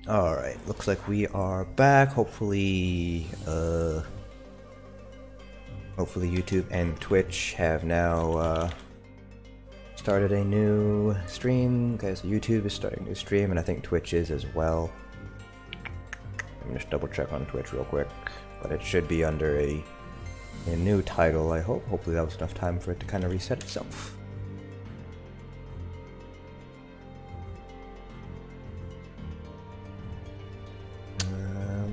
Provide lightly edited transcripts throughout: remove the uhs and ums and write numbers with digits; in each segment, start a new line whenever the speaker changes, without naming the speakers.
Alright, looks like we are back. Hopefully YouTube and Twitch have now started a new stream. Okay, so YouTube is starting to stream, and I think Twitch is as well. Let me just double check on Twitch real quick, but it should be under a new title, I hope. Hopefully that was enough time for it to kind of reset itself.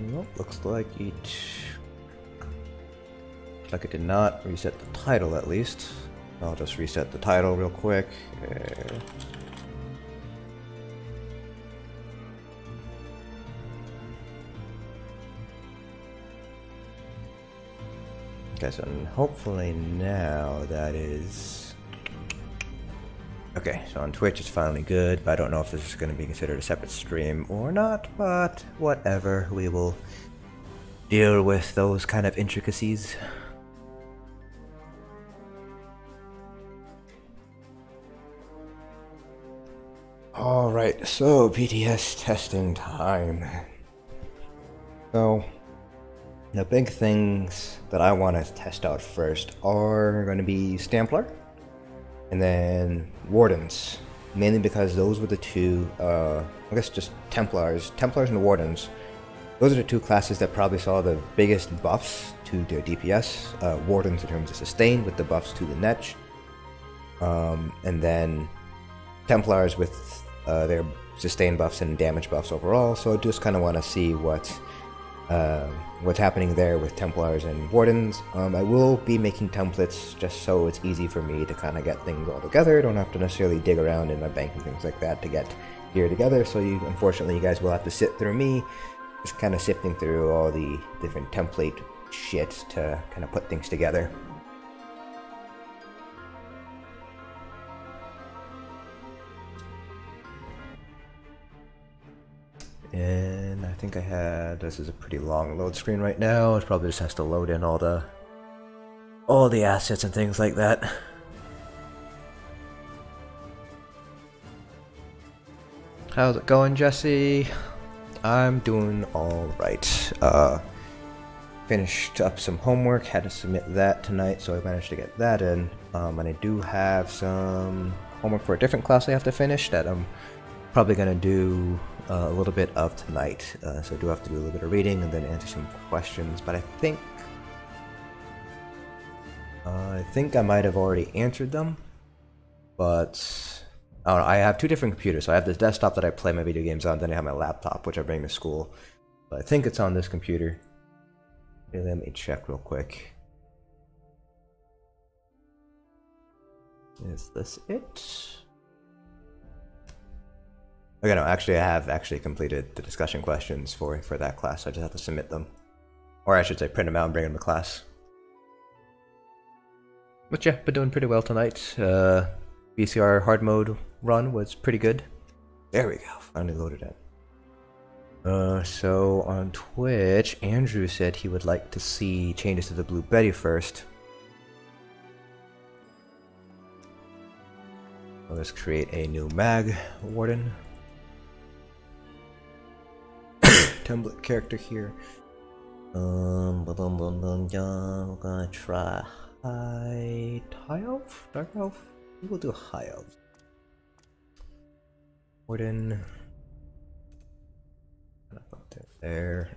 Nope, looks like it did not reset the title, at least. I'll just reset the title real quick. Okay, so hopefully now that is... Okay, so on Twitch it's finally good, but I don't know if this is going to be considered a separate stream or not, but whatever, we will deal with those kind of intricacies. Alright, so PTS testing time. So, the big things that I want to test out first are going to be Templar and then Wardens, mainly because those were the two, I guess just Templars and Wardens. Those are the two classes that probably saw the biggest buffs to their DPS. Wardens in terms of sustain with the buffs to the netch, and then Templars with their sustain buffs and damage buffs overall. So I just kind of want to see what's happening there with Templars and Wardens. I will be making templates just so it's easy for me to kind of get things all together. I don't have to necessarily dig around in my bank and things like that to get gear together. So unfortunately, you guys will have to sit through me, just kind of sifting through all the different template shit to kind of put things together. And I think this is a pretty long load screen right now. It probably just has to load in all the assets and things like that. How's it going, Jesse? I'm doing alright. Finished up some homework, had to submit that tonight, so I managed to get that in. And I do have some homework for a different class I have to finish that I'm probably gonna do a little bit of tonight, so I do have to do a little bit of reading and then answer some questions, but I think I might have already answered them, but I don't know. I have two different computers, so I have this desktop that I play my video games on, then I have my laptop which I bring to school, but I think it's on this computer. Let me check real quick. Is this it? Okay, no, actually I have completed the discussion questions for that class. I just have to submit them. Or I should say print them out and bring them to class. But yeah, been doing pretty well tonight. VCR hard mode run was pretty good. There we go, finally loaded it. So on Twitch, Andrew said he would like to see changes to the Blue Betty first. Let's create a new Mag Warden. Template character here. We're gonna try High Elf? Dark Elf? We'll do High Elf. Warden. There.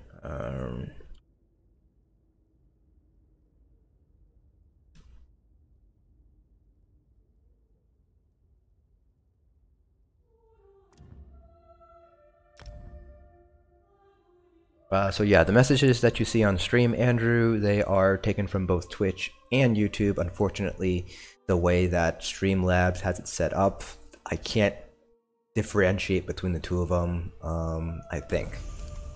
So yeah, the messages that you see on stream, Andrew, they are taken from both Twitch and YouTube. Unfortunately, the way that Streamlabs has it set up, I can't differentiate between the two of them. I think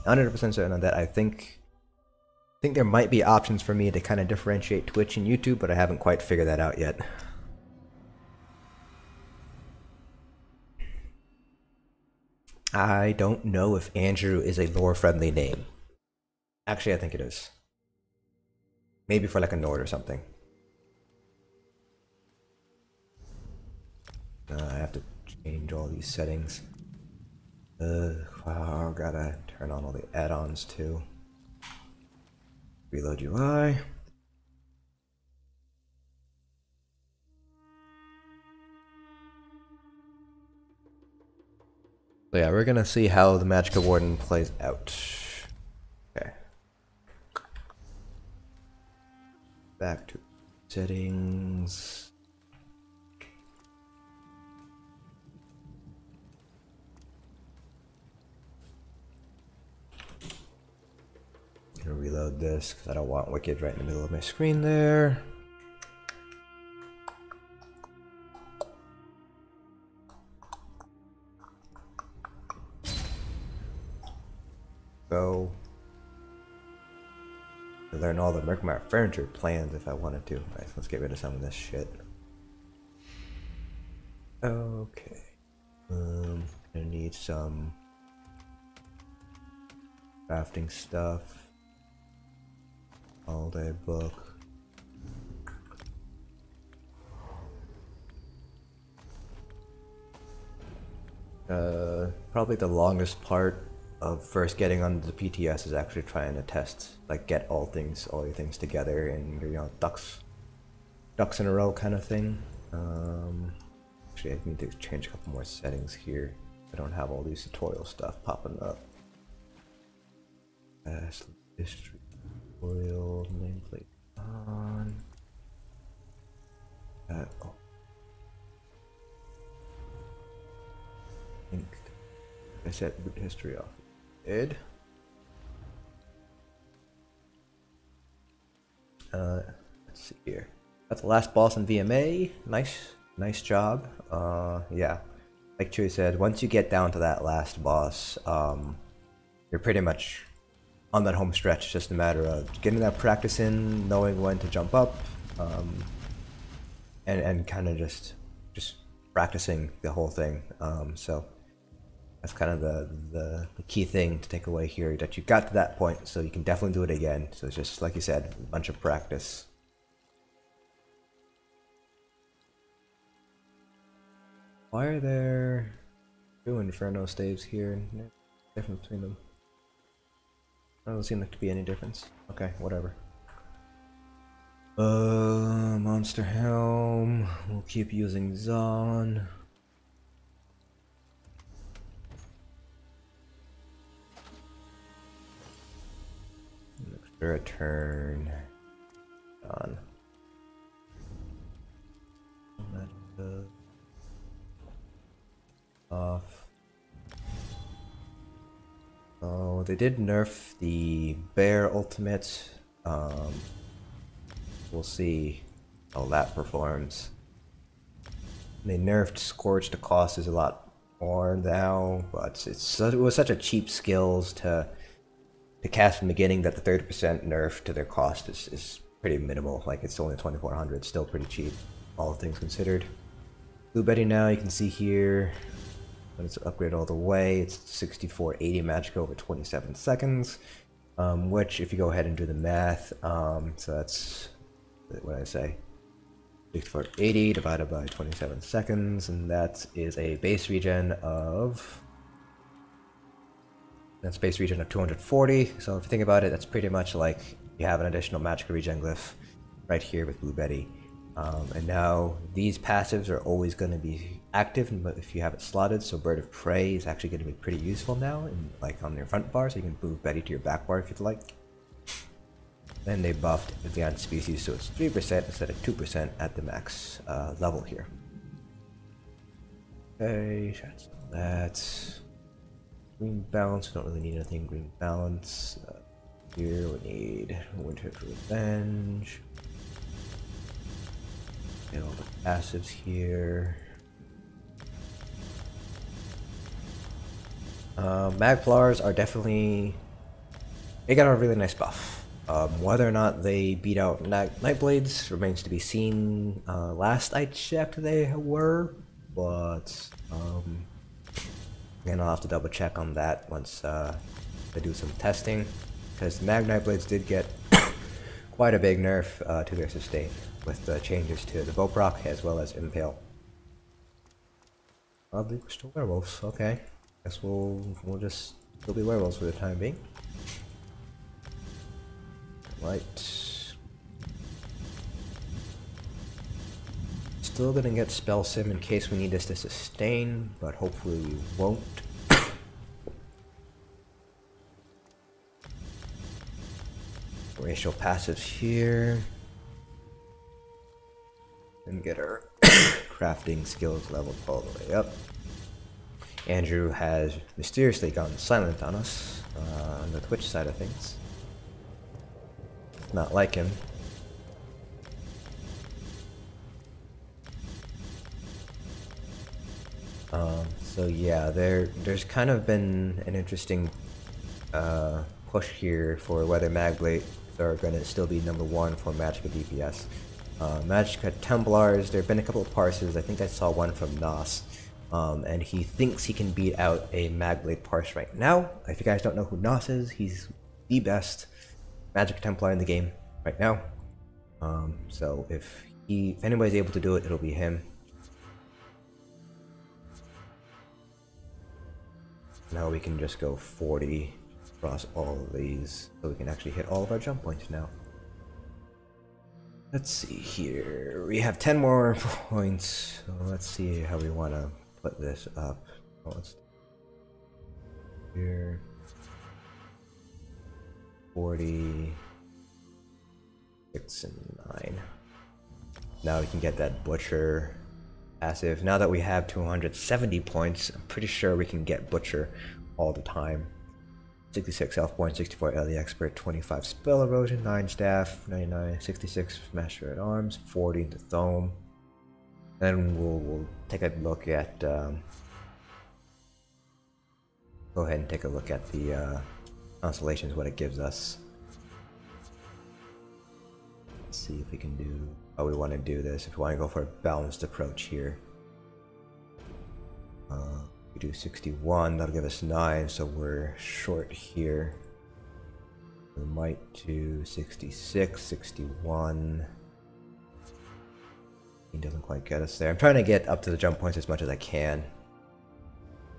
100% certain on that. I think there might be options for me to kind of differentiate Twitch and YouTube, but I haven't quite figured that out yet. I don't know if Andrew is a lore-friendly name. Actually, I think it is. Maybe for like a Nord or something. I have to change all these settings. Wow, gotta turn on all the add-ons too. Reload UI. So yeah, we're gonna see how the Magicka Warden plays out. Okay. Back to settings. Gonna reload this because I don't want Wicked right in the middle of my screen there. Go. Learn all the Murkmire furniture plans if I wanted to. Alright, so let's get rid of some of this shit. Okay. Gonna need some crafting stuff. All day book. Probably the longest part of first getting on the PTS is actually trying to test, like, get all your things together and your, ducks in a row kind of thing. Actually, I need to change a couple more settings here. I don't have all these tutorial stuff popping up. History, tutorial, nameplate on. Oh. I think I set boot history off. Let's see here. That's the last boss in VMA. Nice job. Yeah, like Chewy said, once you get down to that last boss, you're pretty much on that home stretch. It's just a matter of getting that practice in, knowing when to jump up, and kind of just practicing the whole thing. So that's kind of the key thing to take away here, that you got to that point, so you can definitely do it again. So it's just, like you said, a bunch of practice. Why are there two Inferno staves here? No difference between them. Doesn't seem like to be any difference. Okay, whatever. Monster Helm. We'll keep using Zon. Extra turn on. Off. Oh, they did nerf the bear ultimate. We'll see how that performs. They nerfed Scorch. The cost is a lot more now, but it was such a cheap skills to cast from the beginning that the 30% nerf to their cost is pretty minimal. Like, it's only 2400, still pretty cheap, all things considered. Blue Betty now, you can see here, when it's upgraded all the way, it's 6480 Magicka over 27 seconds, which, if you go ahead and do the math, so that's, what did I say, 6480 divided by 27 seconds, and that is a base regen of... That's base regen of 240, so if you think about it, that's pretty much like you have an additional Magicka regen glyph right here with Blue Betty. And now these passives are always going to be active if you have it slotted, so Bird of Prey is actually going to be pretty useful now, and like on your front bar, so you can move Betty to your back bar if you'd like. Then they buffed Advanced Species, so it's 3% instead of 2% at the max level here. Okay, that's green balance. We don't really need anything green balance. Here we need Winter's Revenge. Get all the passives here. Magplars are definitely... They got a really nice buff. Whether or not they beat out Nightblades remains to be seen. Last I checked they were, but again, I'll have to double check on that once they do some testing, because Mag Nightblades did get quite a big nerf to their sustain with the changes to the Boproc as well as Impale. Oddly, we're still werewolves, okay. Guess we'll just still be werewolves for the time being. Right. Still gonna get spell sim in case we need this to sustain, but hopefully we won't. Racial passives here. And get our crafting skills leveled all the way up. Andrew has mysteriously gone silent on us on the Twitch side of things. Not like him. So yeah, there's kind of been an interesting push here for whether Magblades are going to still be #1 for Magicka DPS. Magicka Templars, there have been a couple of parses. I think I saw one from Nos, and he thinks he can beat out a Magblade parse right now. If you guys don't know who Nos is, he's the best Magicka Templar in the game right now. So if anybody's able to do it, it'll be him. Now we can just go 40 across all of these, so we can actually hit all of our jump points now. Let's see here. We have 10 more points, so let's see how we want to put this up. Oh, let's here 40, 6 and 9. Now we can get that butcher passive. Now that we have 270 points, I'm pretty sure we can get butcher all the time. 66 health points, 64 LE expert, 25 spell erosion, 9 staff, 99, 66 master at arms, 40 into thome. Then we'll take a look at go ahead and take a look at the constellations, what it gives us. Let's see if we can do how we want to do this. If we want to go for a balanced approach here, we do 61, that'll give us 9, so we're short here. We might do 66, 61. He doesn't quite get us there. I'm trying to get up to the jump points as much as I can,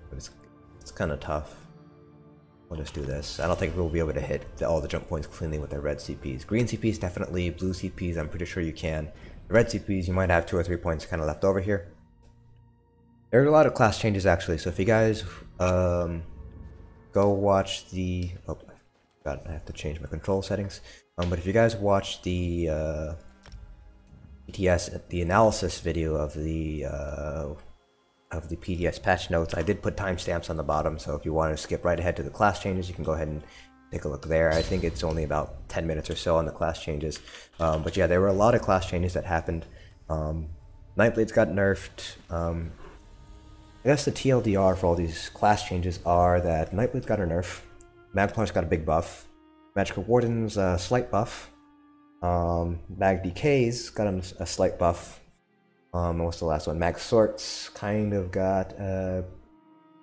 but it's kind of tough. We'll just do this. I don't think we'll be able to hit all the jump points cleanly with our red CPs. Green CPs definitely, blue CPs I'm pretty sure you can. The red CPs you might have 2 or 3 points kind of left over here. There are a lot of class changes actually, so if you guys go watch the... oh, God, I have to change my control settings. But if you guys watch the PTS, the analysis video of the PTS patch notes, I did put timestamps on the bottom, so if you want to skip right ahead to the class changes, you can go ahead and take a look there. I think it's only about 10 minutes or so on the class changes. But yeah, there were a lot of class changes that happened. Nightblades got nerfed. I guess the TLDR for all these class changes are that Nightblades got a nerf, Magplar's got a big buff, Magicka Warden's a slight buff, Mag DK's got a slight buff. What's the last one? Mag Sorks kind of got a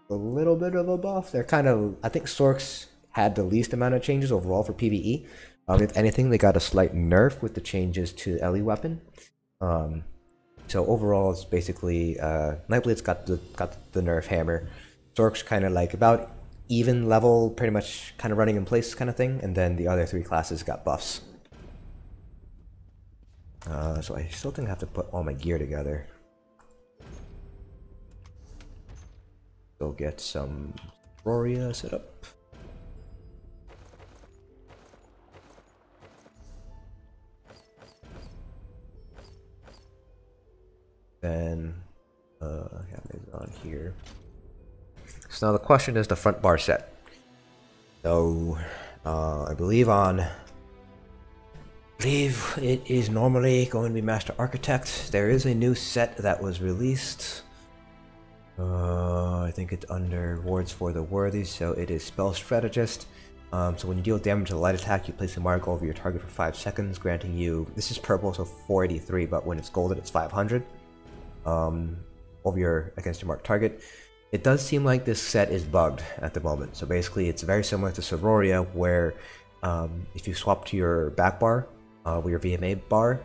little bit of a buff. They're kind of, I think Sorks had the least amount of changes overall for PvE. If anything, they got a slight nerf with the changes to LE weapon. So overall, it's basically Nightblade's got the nerf hammer. Sorks kind of like about even level, pretty much kind of running in place kind of thing, and then the other 3 classes got buffs. So I still think I have to put all my gear together. Go get some Roria set up. Then have it on here. So now the question is the front bar set. So I believe it is normally going to be Master Architect. There is a new set that was released. I think it's under Wards for the Worthy, so it is Spell Strategist. So when you deal damage with a light attack, you place a mark over your target for 5 seconds, granting you, this is purple, so 483, but when it's golden, it's 500 against your marked target. It does seem like this set is bugged at the moment. So basically, it's very similar to Sororia, where if you swap to your back bar, with your VMA bar,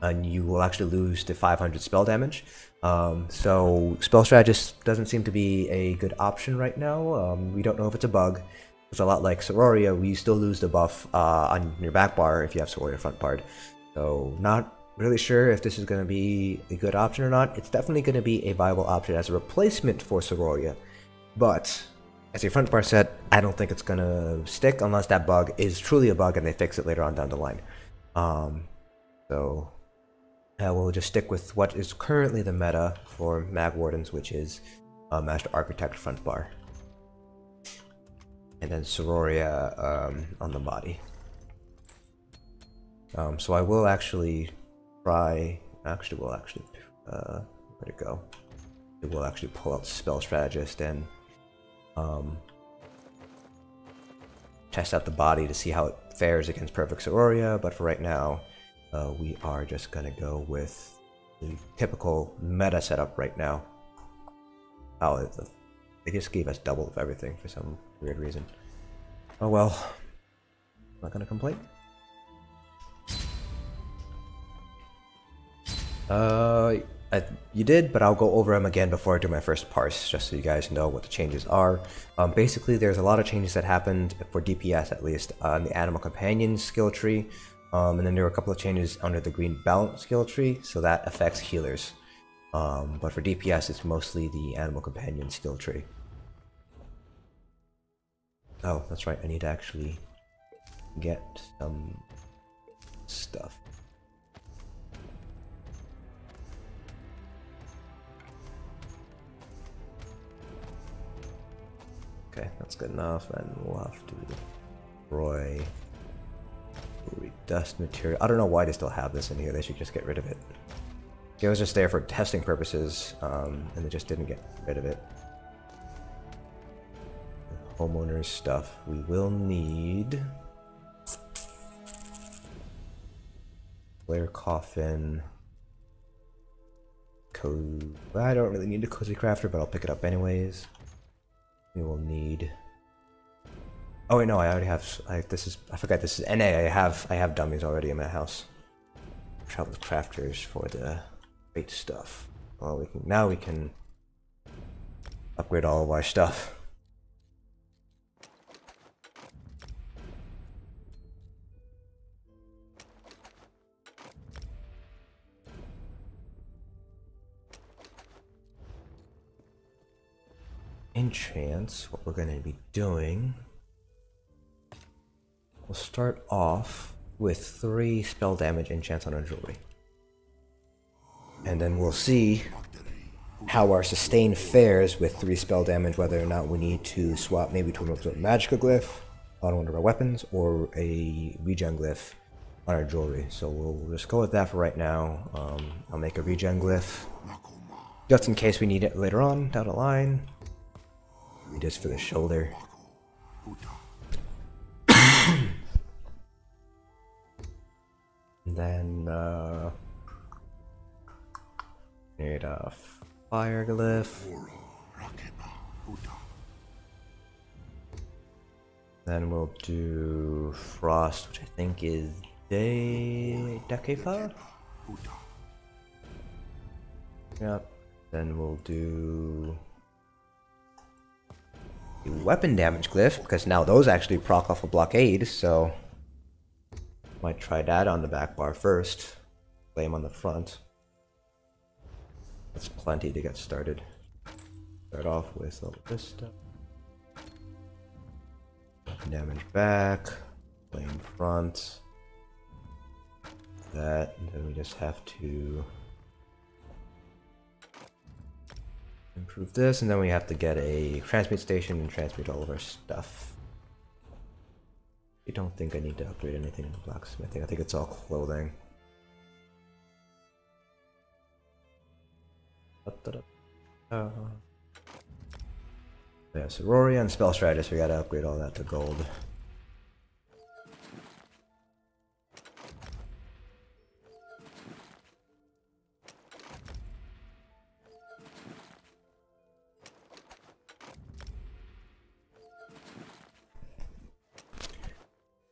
and you will actually lose the 500 spell damage. So Spell Strategist doesn't seem to be a good option right now. We don't know if it's a bug. It's a lot like Sororia, we still lose the buff on your back bar if you have Sororia front bar. So not really sure if this is going to be a good option or not. It's definitely going to be a viable option as a replacement for Sororia, but as a front bar set, I don't think it's going to stick unless that bug is truly a bug and they fix it later on down the line. So we'll just stick with what is currently the meta for Mag Wardens, which is Master Architect front bar. And then Sororia on the body. So I will actually try... Actually, we'll actually... where'd it go? It will actually pull out Spell Strategist and test out the body to see how it fares against Perfect Sororia, but for right now, we are just gonna go with the typical meta setup right now. Oh, they just gave us double of everything for some weird reason. Oh well, I'm not gonna complain. You did, but I'll go over them again before I do my first parse, just so you guys know what the changes are. Basically, there's a lot of changes that happened, for DPS at least, on the Animal Companion skill tree, and then there were a couple of changes under the Green Balance skill tree, so that affects healers. But for DPS, it's mostly the Animal Companion skill tree. Oh, that's right, I need to actually get some stuff. Okay, that's good enough, and we'll have to destroy dust material. I don't know why they still have this in here, they should just get rid of it. It was just there for testing purposes, and they just didn't get rid of it. Homeowners stuff. We will need Flare Coffin. I don't really need a Cozy Crafter, but I'll pick it up anyways. We will need... Oh wait, no, I already have... I forgot this is NA. I have dummies already in my house. Travel crafters for the great stuff. Well, now we can upgrade all of our stuff. Enchants, what we're going to be doing, we'll start off with 3 spell damage enchants on our jewelry. And then we'll see how our sustain fares with 3 spell damage, whether or not we need to swap maybe to a Magicka glyph on one of our weapons or a regen glyph on our jewelry. So we'll just go with that for right now. I'll make a regen glyph just in case we need it later on down the line. Just for the shoulder. And then need a fire glyph. Then we'll do frost, which I think is Dekefa. Yep. Then we'll do weapon damage glyph, because now those actually proc off a blockade, so might try that on the back bar first. Flame on the front. That's plenty to get started. Start off with all this stuff. Weapon damage back, flame front. That, and then we just have to improve this, and then we have to get a transmute station and transmute all of our stuff. I don't think I need to upgrade anything in the blacksmithing. I think it's all clothing. Yeah, Sororia and Spell Strategist, we gotta upgrade all that to gold.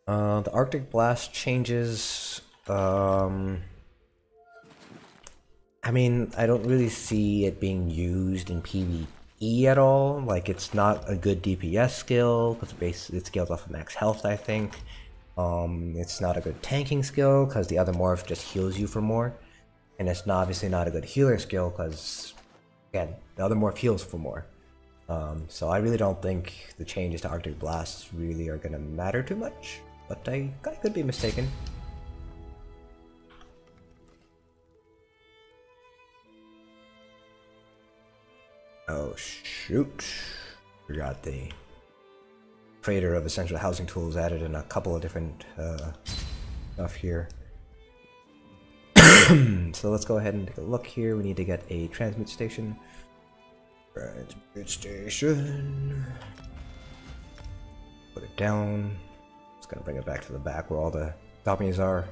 The Arctic Blast changes, I mean, I don't really see it being used in PvE at all. Like, it's not a good DPS skill because it scales off of max health, I think. It's not a good tanking skill because the other morph just heals you for more. And it's obviously not a good healer skill because, again, the other morph heals for more. So I really don't think the changes to Arctic Blasts really are going to matter too much. But I could be mistaken. Oh shoot, forgot the trader of essential housing tools added in a couple of different stuff here. So let's go ahead and take a look here. We need to get a transmute station. Transmute station. Put it down. Just gonna bring it back to the back where all the dummies are.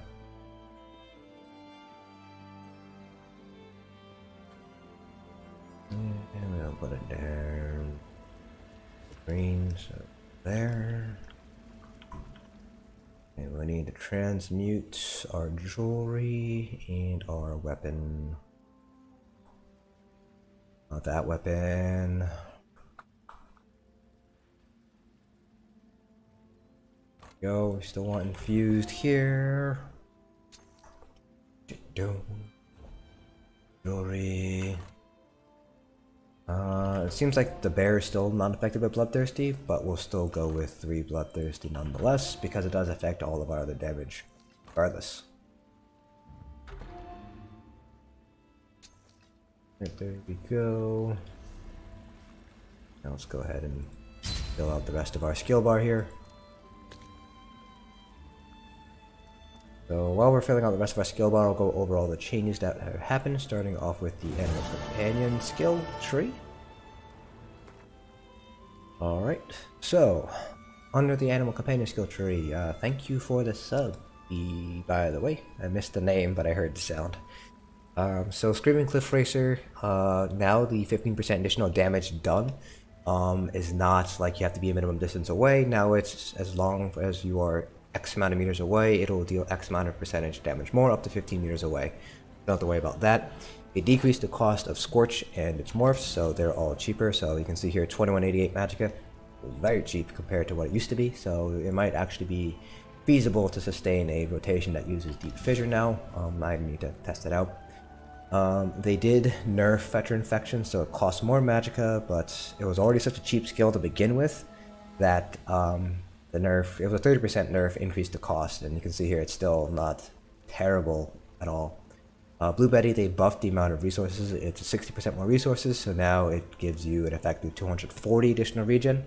And we'll put it down. Green, so there. And we need to transmute our jewelry and our weapon. Not that weapon. Go, we still want infused here. Jewelry. It seems like the bear is still not affected by Bloodthirsty, but we'll still go with 3 Bloodthirsty nonetheless, because it does affect all of our other damage, regardless. Right, there we go. Now let's go ahead and fill out the rest of our skill bar here. So while we're filling out the rest of our skill bar, I'll go over all the changes that have happened, starting off with the Animal Companion skill tree. Alright, so under the Animal Companion skill tree, thank you for the sub, by the way. I missed the name, but I heard the sound. So Screaming Cliff Racer, now the 15% additional damage done is not like you have to be a minimum distance away. Now it's as long as you are X amount of meters away, it'll deal X amount of percentage damage more, up to 15 meters away. Don't have to worry about that. It decreased the cost of Scorch and its morphs, so they're all cheaper. So you can see here 2188 Magicka, very cheap compared to what it used to be. So it might actually be feasible to sustain a rotation that uses Deep Fissure now. I need to test it out. They did nerf Fetter Infection, so it costs more Magicka, but it was already such a cheap skill to begin with that the nerf, it was a 30% nerf, increased the cost, and you can see here it's still not terrible at all. Blue Betty, they buffed the amount of resources. It's 60% more resources, so now it gives you an effective 240 additional regen.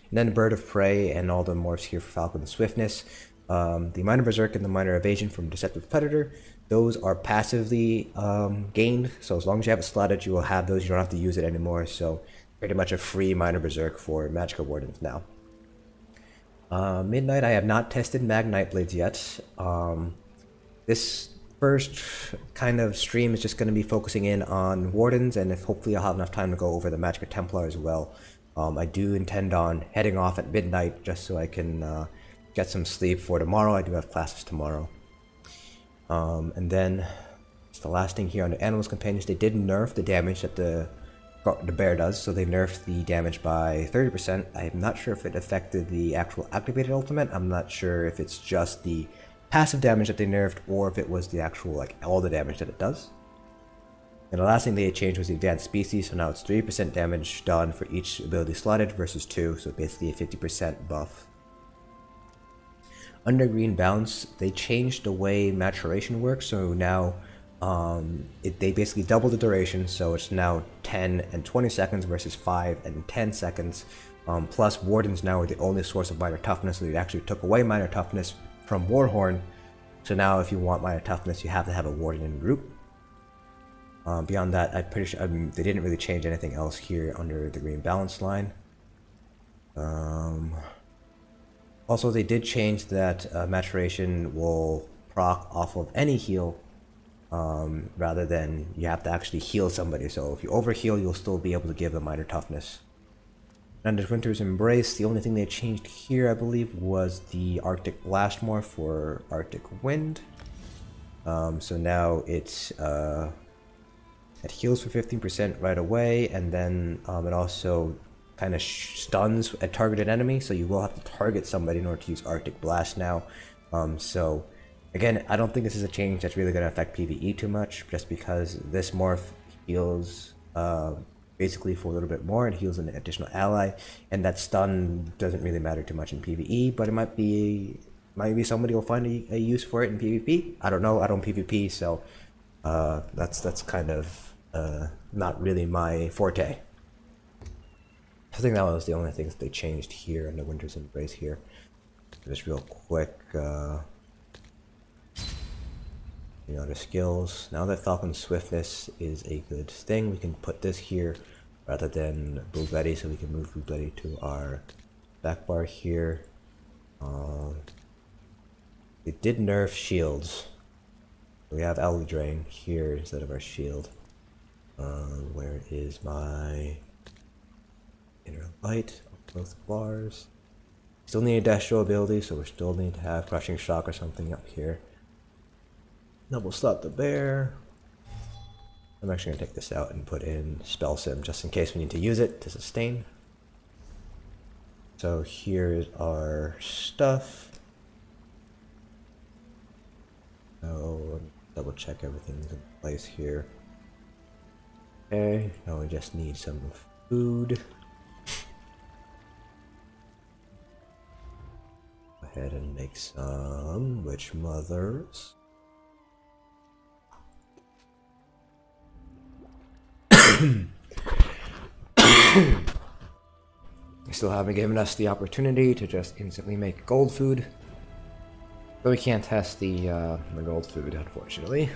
And then Bird of Prey and all the morphs here for Falcon Swiftness. The Minor Berserk and the Minor Evasion from Deceptive Predator, those are passively gained, so as long as you have it slotted, you will have those. You don't have to use it anymore, so pretty much a free Minor Berserk for Magicka Wardens now. Midnight, I have not tested Mag Nightblades yet. This first kind of stream is just going to be focusing in on Wardens, and if hopefully I'll have enough time to go over the Magicka Templar as well. I do intend on heading off at midnight just so I can get some sleep for tomorrow. I do have classes tomorrow. And then it's the last thing here on the Animals Companions. They did nerf the damage that the bear does, so they nerfed the damage by 30%. I'm not sure if it affected the actual activated ultimate. I'm not sure if it's just the passive damage that they nerfed or if it was the actual, like, all the damage that it does. And the last thing they changed was the advanced species, so now it's 3% damage done for each ability slotted versus 2, so basically a 50% buff. Under Green Bounce, they changed the way maturation works, so now they basically doubled the duration, so it's now 10 and 20 seconds versus 5 and 10 seconds. Plus, Wardens now are the only source of minor toughness, so they actually took away minor toughness from Warhorn. So now if you want minor toughness, you have to have a Warden in group. Beyond that, I'm pretty sure they didn't really change anything else here under the Green Balance line. Also, they did change that maturation will proc off of any heal, rather than you have to actually heal somebody. So if you overheal, you'll still be able to give them minor toughness. Under Winter's Embrace, the only thing they changed here, I believe, was the Arctic Blast morph for Arctic Wind. So now it's It heals for 15% right away, and then it also kind of stuns a targeted enemy, so you will have to target somebody in order to use Arctic Blast now. So again, I don't think this is a change that's really going to affect PvE too much, just because this morph heals basically for a little bit more. It heals an additional ally, and that stun doesn't really matter too much in PvE, but it might be somebody will find a use for it in PvP. I don't know, I don't PvP, so that's kind of not really my forte. I think that was the only things they changed here in the Winter's Embrace here. Just real quick, you know, the skills. Now that Falcon's Swiftness is a good thing, we can put this here rather than Blue Betty, so we can move Blue Betty to our back bar here. They did nerf shields. We have Aloe Drain here instead of our shield. Where is my inner light on both bars? Still need a Destro ability, so we still need to have Crushing Shock or something up here. Double slot the bear. I'm actually gonna take this out and put in Spell Sim just in case we need to use it to sustain. So here's our stuff. So double check everything's in place here. Okay, now we just need some food. Go ahead and make some Witch Mothers. They still haven't given us the opportunity to just instantly make gold food. But we can't test the gold food, unfortunately.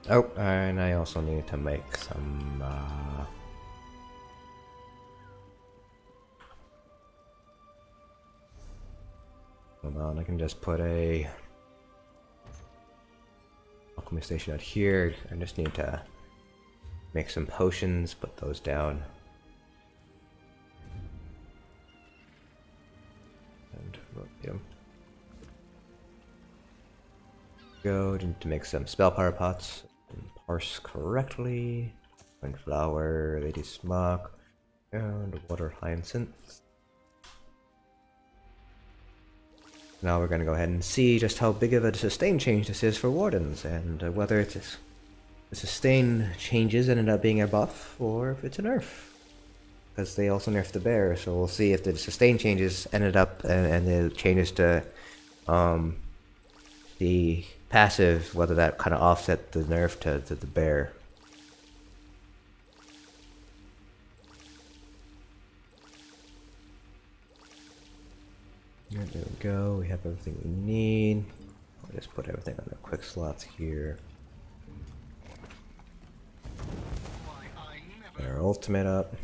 Oh, and I also need to make some hold on, I can just put a alchemy station out here. I just need to make some potions, put those down. And rotate them. Go to make some spell power pots and parse correctly. Flower, Lady Smock, and Water Hyacinth. Now we're going to go ahead and see just how big of a sustain change this is for Wardens, and whether it's the sustain changes ended up being a buff, or if it's a nerf. Because they also nerfed the bear, so we'll see if the sustain changes ended up, and the changes to the passive, whether that kind of offset the nerf to the bear. There we go, we have everything we need. I'll just put everything on the quick slots here. Get our ultimate up.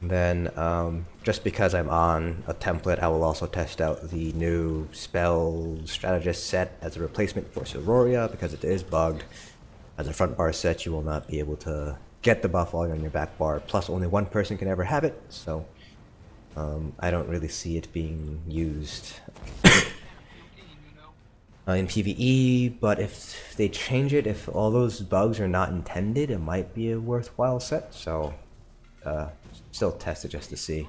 And then, just because I'm on a template, I will also test out the new Spell Strategist set as a replacement for Sororia, because it is bugged. As a front bar set, you will not be able to get the buff while you're on your back bar, plus only one person can ever have it, so I don't really see it being used in PvE, but if they change it, if all those bugs are not intended, it might be a worthwhile set, so still test it just to see.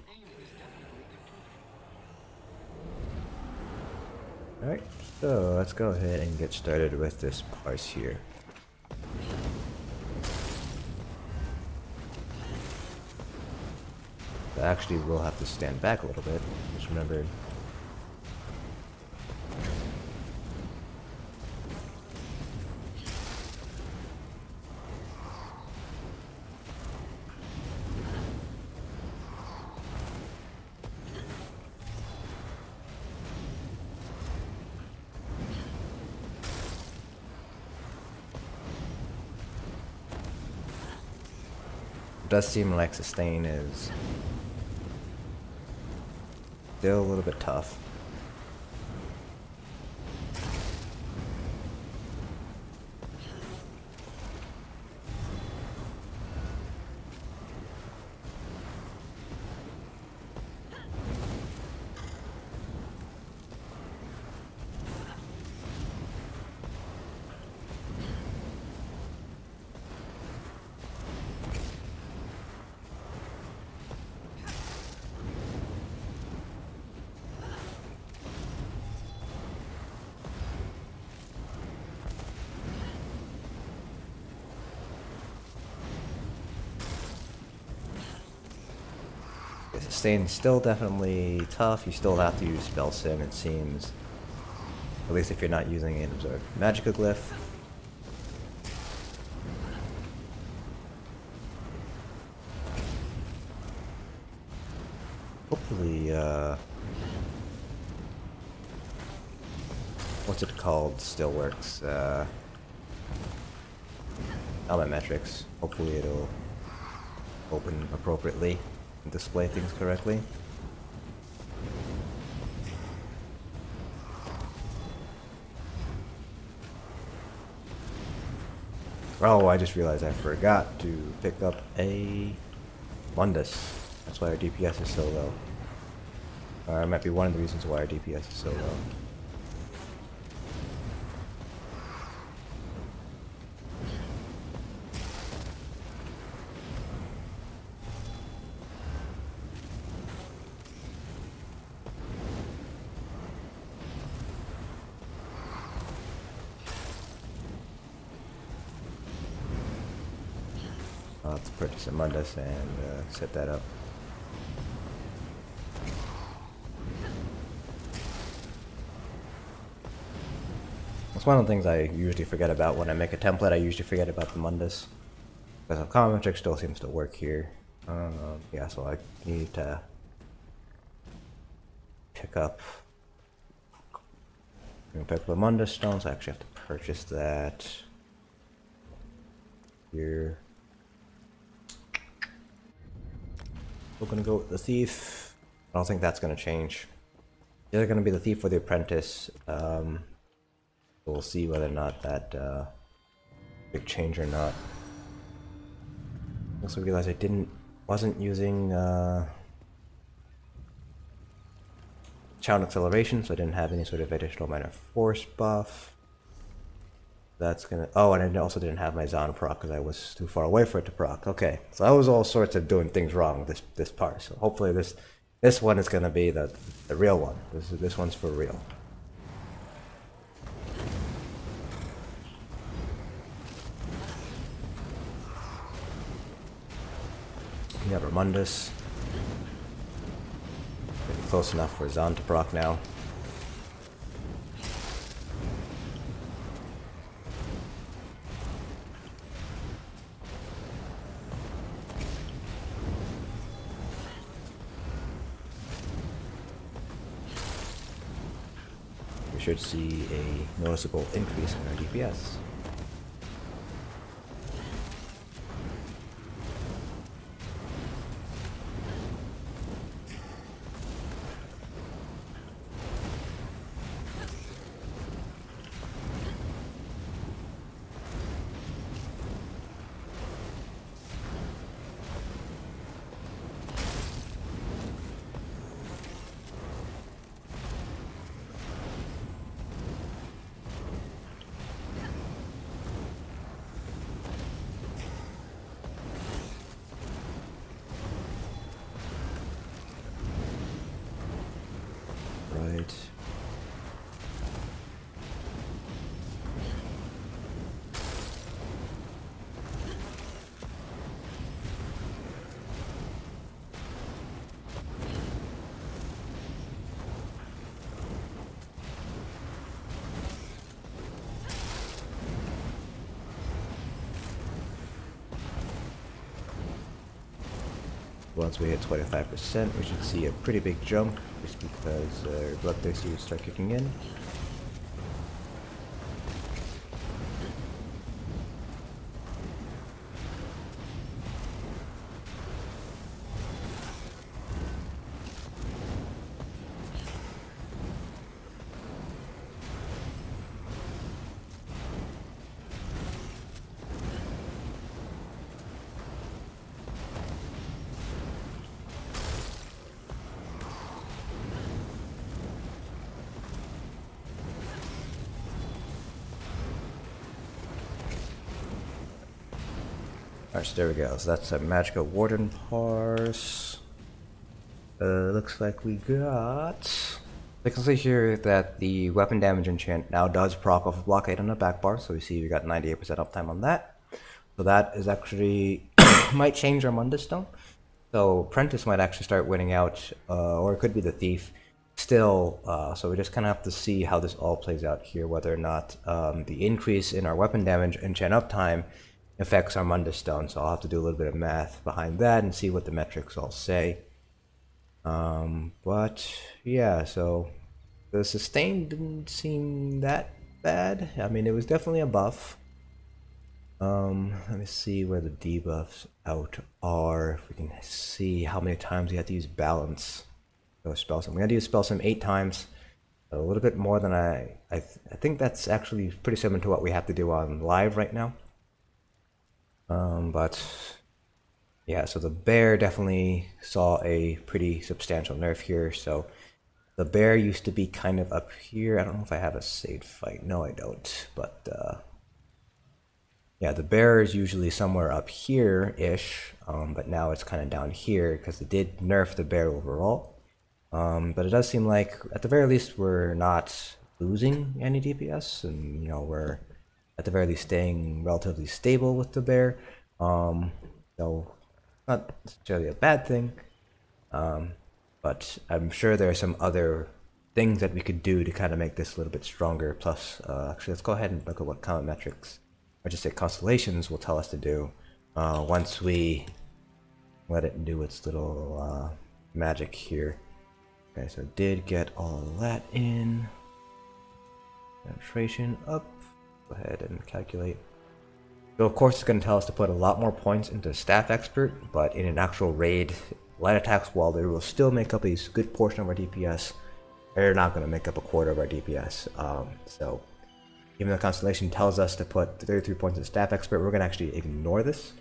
Alright, so let's go ahead and get started with this parse here. Actually, we'll have to stand back a little bit. Just remember. It does seem like sustain is still a little bit tough. Sustain's still definitely tough. You still have to use Spell Sim, it seems. At least if you're not using an Observed Magicka Glyph. Hopefully, what's it called still works. Element metrics. Hopefully it'll open appropriately and display things correctly. Oh, I just realized I forgot to pick up a Mundus. That's why our DPS is so low. Or it might be one of the reasons why our DPS is so low. I'll have to purchase a Mundus and set that up. That's one of the things I usually forget about when I make a template. I usually forget about the Mundus. Because the common metric still seems to work here. Yeah, so I need to pick up a Mundus stone, so I actually have to purchase that here. We're gonna go with the Thief. I don't think that's gonna change. Either gonna be the Thief or the Apprentice. We'll see whether or not that big change or not. Also realized I wasn't using Challenge Acceleration, so I didn't have any sort of additional minor force buff. That's gonna. Oh, and I also didn't have my Zon proc because I was too far away for it to proc. Okay, so I was all sorts of doing things wrong with this part. So hopefully this one is gonna be the real one. This one's for real. We have our Mundus. Getting close enough for Zon to proc now. We should see a noticeable increase in our DPS. Right. Once we hit 25%, we should see a pretty big jump, just because our Bloodthirsty will start kicking in. Alright, so there we go. So that's a Magicka Warden parse. Looks like we got... You can see here that the weapon damage enchant now does proc off a blockade on the back bar, so we see we got 98% uptime on that. So that is actually might change our Mundus stone. So Prentice might actually start winning out, or it could be the Thief. Still, so we just kind of have to see how this all plays out here, whether or not the increase in our weapon damage and gen up time affects our Mundus Stone. So I'll have to do a little bit of math behind that and see what the metrics all say. But yeah, so the sustain didn't seem that bad. I mean, it was definitely a buff. Let me see where the debuffs out are. If we can see how many times we have to use balance. So spell sim. We had to use spell sim 8 times. So a little bit more than I think that's actually pretty similar to what we have to do on live right now. But yeah, so the bear definitely saw a pretty substantial nerf here. So the bear used to be kind of up here. I don't know if I have a saved fight. No, I don't. But yeah, the bear is usually somewhere up here-ish, but now it's kind of down here because it did nerf the bear overall. But it does seem like, at the very least, we're not losing any DPS, and we're at the very least staying relatively stable with the bear. So not necessarily a bad thing, but I'm sure there are some other things that we could do to kind of make this a little bit stronger. Plus, actually, let's go ahead and look at what common metrics, or just say constellations, will tell us to do once we let it do its little magic here. Okay, so did get all that in. Penetration up. Go ahead and calculate. So of course it's going to tell us to put a lot more points into Staff Expert, but in an actual raid, light attacks, while they will still make up a good portion of our DPS, they're not going to make up a quarter of our DPS. So even though Constellation tells us to put 33 points in Staff Expert, we're going to actually ignore this,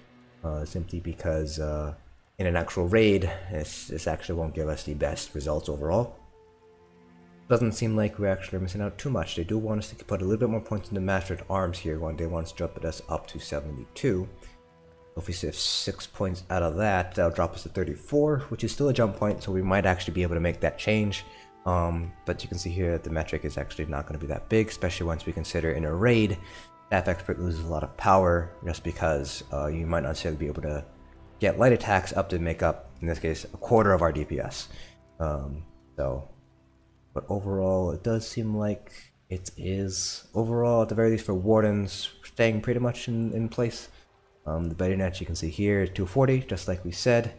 simply because in an actual raid, this actually won't give us the best results overall. Doesn't seem like we're actually missing out too much. They do want us to put a little bit more points into Mastered Arms here when they want to jump us up to 72. So if we save 6 points out of that, that'll drop us to 34, which is still a jump point, so we might actually be able to make that change. But you can see here that the metric is actually not going to be that big, especially once we consider in a raid, Staff Expert loses a lot of power just because you might not necessarily be able to get light attacks up to make up, in this case, a quarter of our DPS. But overall, it does seem like it is, overall, at the very least for Wardens, staying pretty much in place. The better net you can see here, 240, just like we said.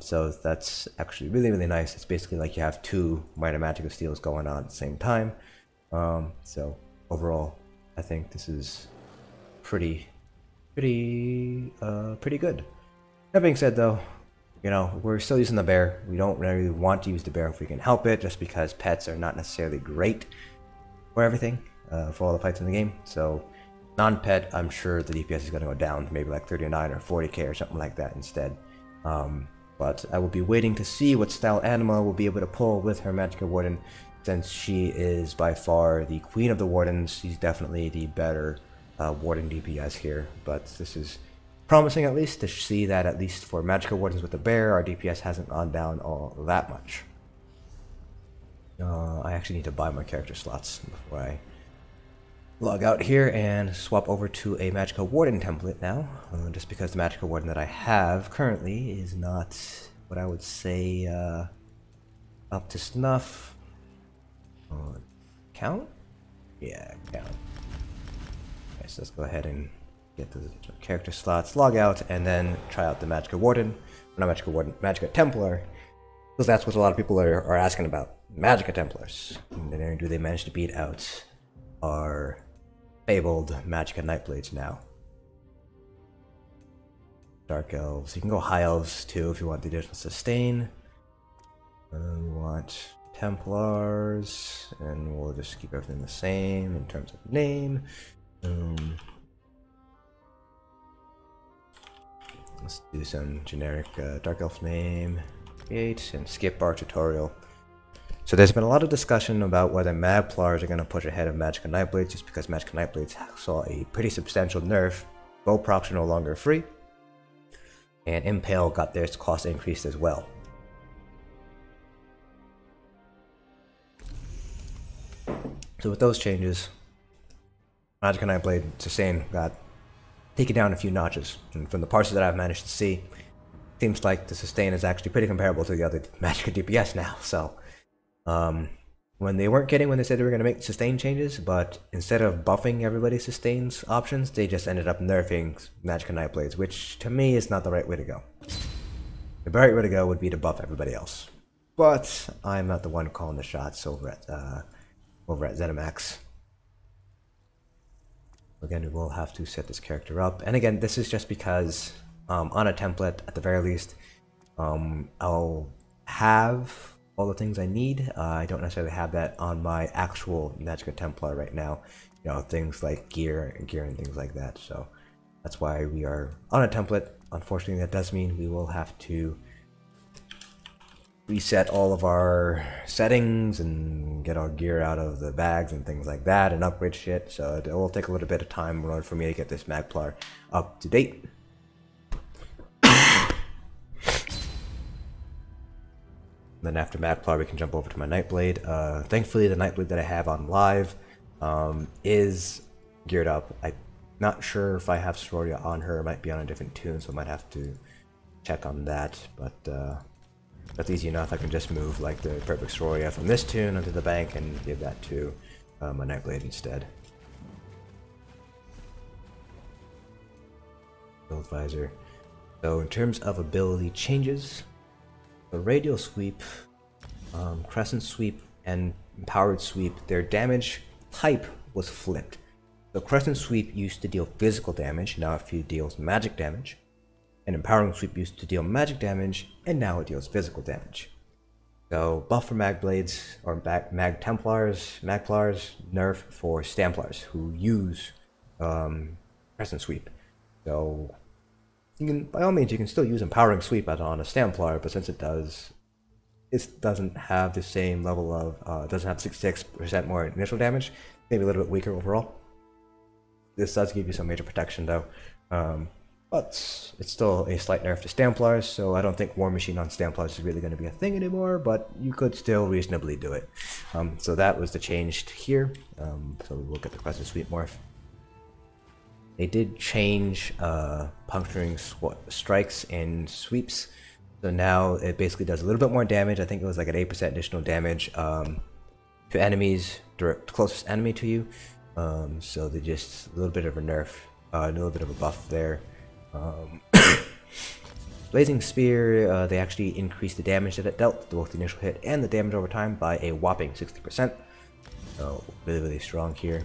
So that's actually really, really nice. It's basically like you have 2 minor Magicka steals going on at the same time. So overall, I think this is pretty good. That being said, though, we're still using the bear. We don't really want to use the bear if we can help it, just because pets are not necessarily great for everything, for all the fights in the game. So non-pet, I'm sure the DPS is going to go down to maybe like 39 or 40k or something like that instead. But I will be waiting to see what style Anima will be able to pull with her Magicka Warden, since she is by far the queen of the Wardens. She's definitely the better Warden DPS here, but this is promising at least to see that at least for Magicka Wardens with the bear, our DPS hasn't gone down all that much. I actually need to buy more character slots before I log out here and swap over to a Magicka Warden template now, just because the Magicka Warden that I have currently is not what I would say up to snuff. Count? Yeah, count. Okay, so let's go ahead and get the character slots, log out, and then try out the Magicka Warden, or not Magicka Warden, Magicka Templar, because that's what a lot of people are asking about. Magicka Templars. And then do they manage to beat out our fabled Magicka Nightblades now? Dark Elves. You can go High Elves too if you want the additional sustain. We want Templars, and we'll just keep everything the same in terms of name. Let's do some generic Dark Elf name, create, and skip our tutorial. So there's been a lot of discussion about whether Magplars are going to push ahead of Magicka Nightblades, just because Magicka Nightblades saw a pretty substantial nerf. Bow procs are no longer free, and Impale got their cost increased as well. So with those changes, Magicka Nightblade Sustain got taken down a few notches, and from the parts that I've managed to see, seems like the sustain is actually pretty comparable to the other Magicka DPS now. So when they weren't kidding when they said they were going to make sustain changes, but instead of buffing everybody's sustains options, they just ended up nerfing Magicka Nightblades, which to me is not the right way to go. The right way to go would be to buff everybody else. But I'm not the one calling the shots over at ZeniMax. Again, we will have to set this character up. And again, this is just because on a template, at the very least, I'll have all the things I need. I don't necessarily have that on my actual Magicka Templar right now. You know, things like gear and things like that. So that's why we are on a template. Unfortunately, that does mean we will have to reset all of our settings and get our gear out of the bags and things like that and upgrade shit. So it will take a little bit of time in order for me to get this Magplar up to date. Then after Magplar, we can jump over to my Nightblade. Thankfully, the Nightblade that I have on live is geared up. I'm not sure if I have Sororia on her. It might be on a different tune, so I might have to check on that. But that's easy enough. I can just move like the perfect Sororia from this tune onto the bank and give that to my Nightblade instead. Build visor. So in terms of ability changes, the radial sweep, crescent sweep, and empowered sweep, their damage type was flipped. So crescent sweep used to deal physical damage, now it deals magic damage. And empowering sweep used to deal magic damage, and now it deals physical damage. So buff for Magblades, or Mag Templars, Magplars, nerf for Stamplars, who use crescent sweep. So you can, by all means, you can still use empowering sweep on a Stamplar, but since it doesn't have the same level of, doesn't have 66% more initial damage, maybe a little bit weaker overall. This does give you some major protection though, but it's still a slight nerf to Stamplars, so I don't think War Machine on Stamplars is really going to be a thing anymore, but you could still reasonably do it. So that was the change here. So we look at the Crescent Sweep morph. They did change puncturing strikes and sweeps, so now it basically does a little bit more damage. I think it was like an 8% additional damage to enemies, closest enemy to you. So they just a little bit of a nerf, a little bit of a buff there. Blazing Spear, they actually increased the damage that it dealt, both the initial hit and the damage over time, by a whopping 60%. So really strong here.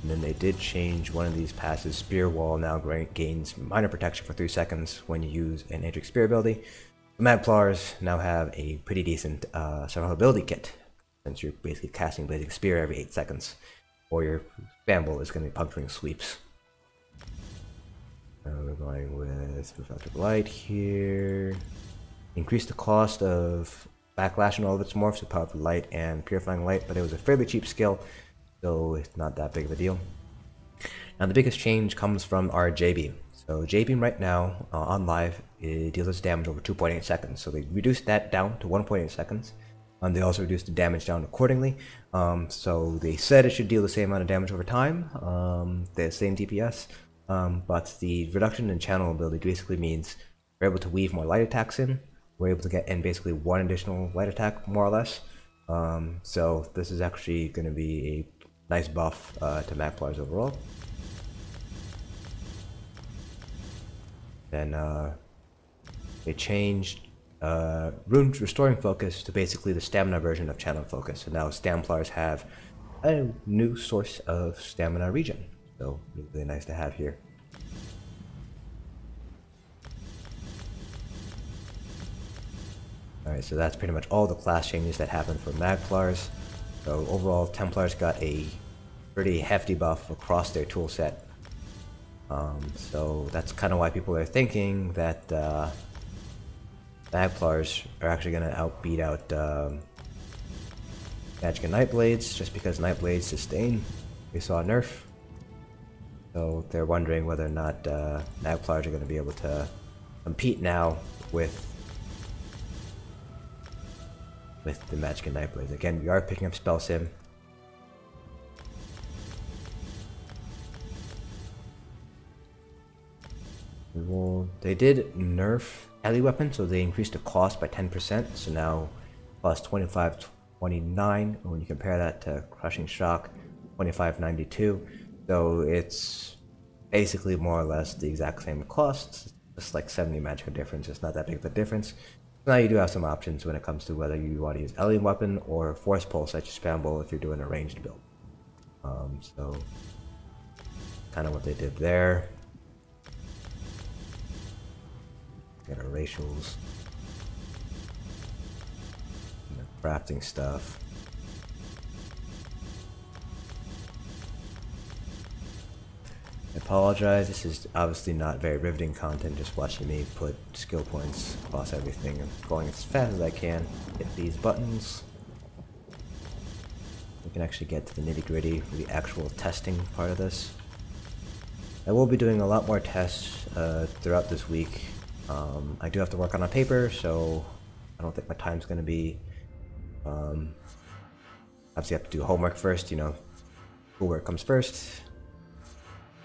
And then they did change one of these passes. Spear Wall now gains minor protection for 3 seconds when you use an Aedric Spear ability. The Magplars now have a pretty decent survivability kit, since you're basically casting Blazing Spear every 8 seconds, or your Spamble is going to be puncturing sweeps. We're going with Reflective Light here. Increase the cost of Backlash and all of its morphs to Powerful Light and Purifying Light, but it was a fairly cheap skill, so it's not that big of a deal. Now the biggest change comes from our J-Beam. So J-Beam right now on live, it deals its damage over 2.8 seconds. So they reduced that down to 1.8 seconds. They also reduced the damage down accordingly. So they said it should deal the same amount of damage over time, the same DPS, but the reduction in channel ability basically means we're able to weave more light attacks in. We're able to get in basically one additional light attack, more or less. So this is actually going to be a nice buff to Magplars overall. Then they changed Rune Restoring Focus to basically the stamina version of Channel Focus. So now Stamplars have a new source of stamina regen. So really nice to have here. Alright, so that's pretty much all the class changes that happened for Magplars. So overall, Templars got a pretty hefty buff across their toolset. So that's kind of why people are thinking that Magplars are actually going to outbeat out Magicka Nightblades, just because Nightblades sustain. We saw a nerf. So they're wondering whether or not Magplars are going to be able to compete now with the Magicka Nightblades. Again, we are picking up Spell Sim. They did nerf melee weapon, so they increased the cost by 10%. So now costs 25.29. When you compare that to Crushing Shock, 25.92. So it's basically more or less the exact same cost. Just like 70 Magicka difference. It's not that big of a difference. Now you do have some options when it comes to whether you want to use alien weapon or force pulse such as spam bowl if you're doing a ranged build. So kind of what they did there. Got our racials, crafting stuff. I apologize, this is obviously not very riveting content, just watching me put skill points across everything and going as fast as I can. Hit these buttons. We can actually get to the nitty gritty for the actual testing part of this. I will be doing a lot more tests throughout this week. I do have to work on a paper, so I don't think my time's going to be... obviously I have to do homework first, you know, schoolwork comes first.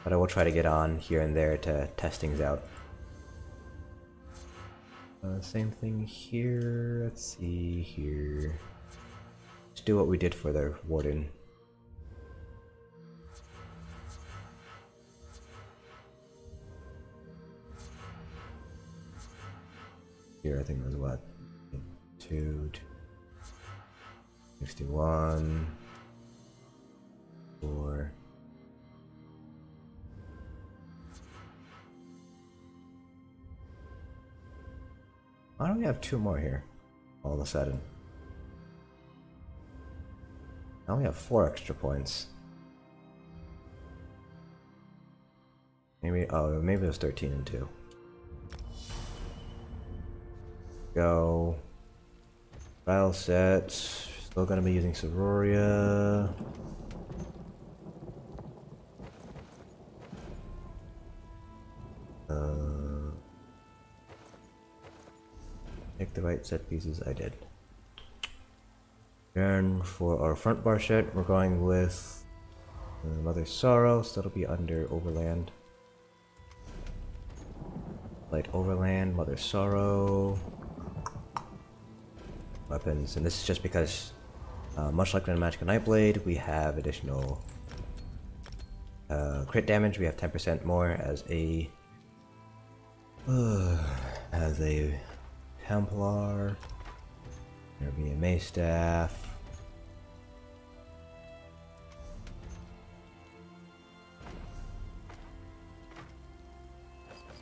But I will try to get on here and there to test things out. Same thing here, let's see here. Let's do what we did for the Warden. Here I think it was what? 61, 4. Why don't we have 2 more here all of a sudden? Now we have 4 extra points. Maybe, oh, maybe it was 13 and 2. Go. Trial sets. Still gonna be using Sororia. Pick the right set pieces. I did. And for our front bar set, we're going with Mother Sorrow, so that'll be under Overland. Light Overland, Mother Sorrow. Weapons, and this is just because, much like in Magicka Nightblade, we have additional crit damage. We have 10% more as a Templar. There'll be a Mace Staff.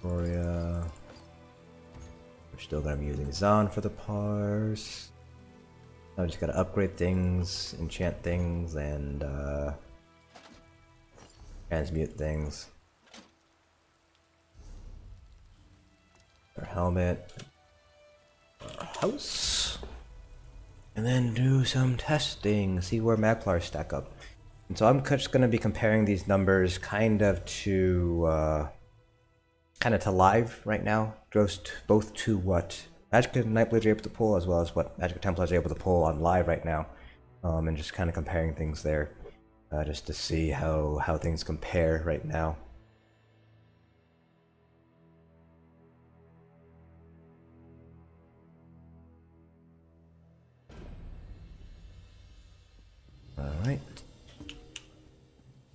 Gloria. We're still gonna be using Zahn for the parse. Now we just gotta upgrade things, enchant things, and transmute things. Our helmet. Our house. And then do some testing, see where Magplars stack up. And so I'm just gonna be comparing these numbers kind of to live right now, both to what Magicka Nightblade are able to pull, as well as what Magicka Templar is able to pull on live right now, and just kind of comparing things there, just to see how things compare right now. Alright.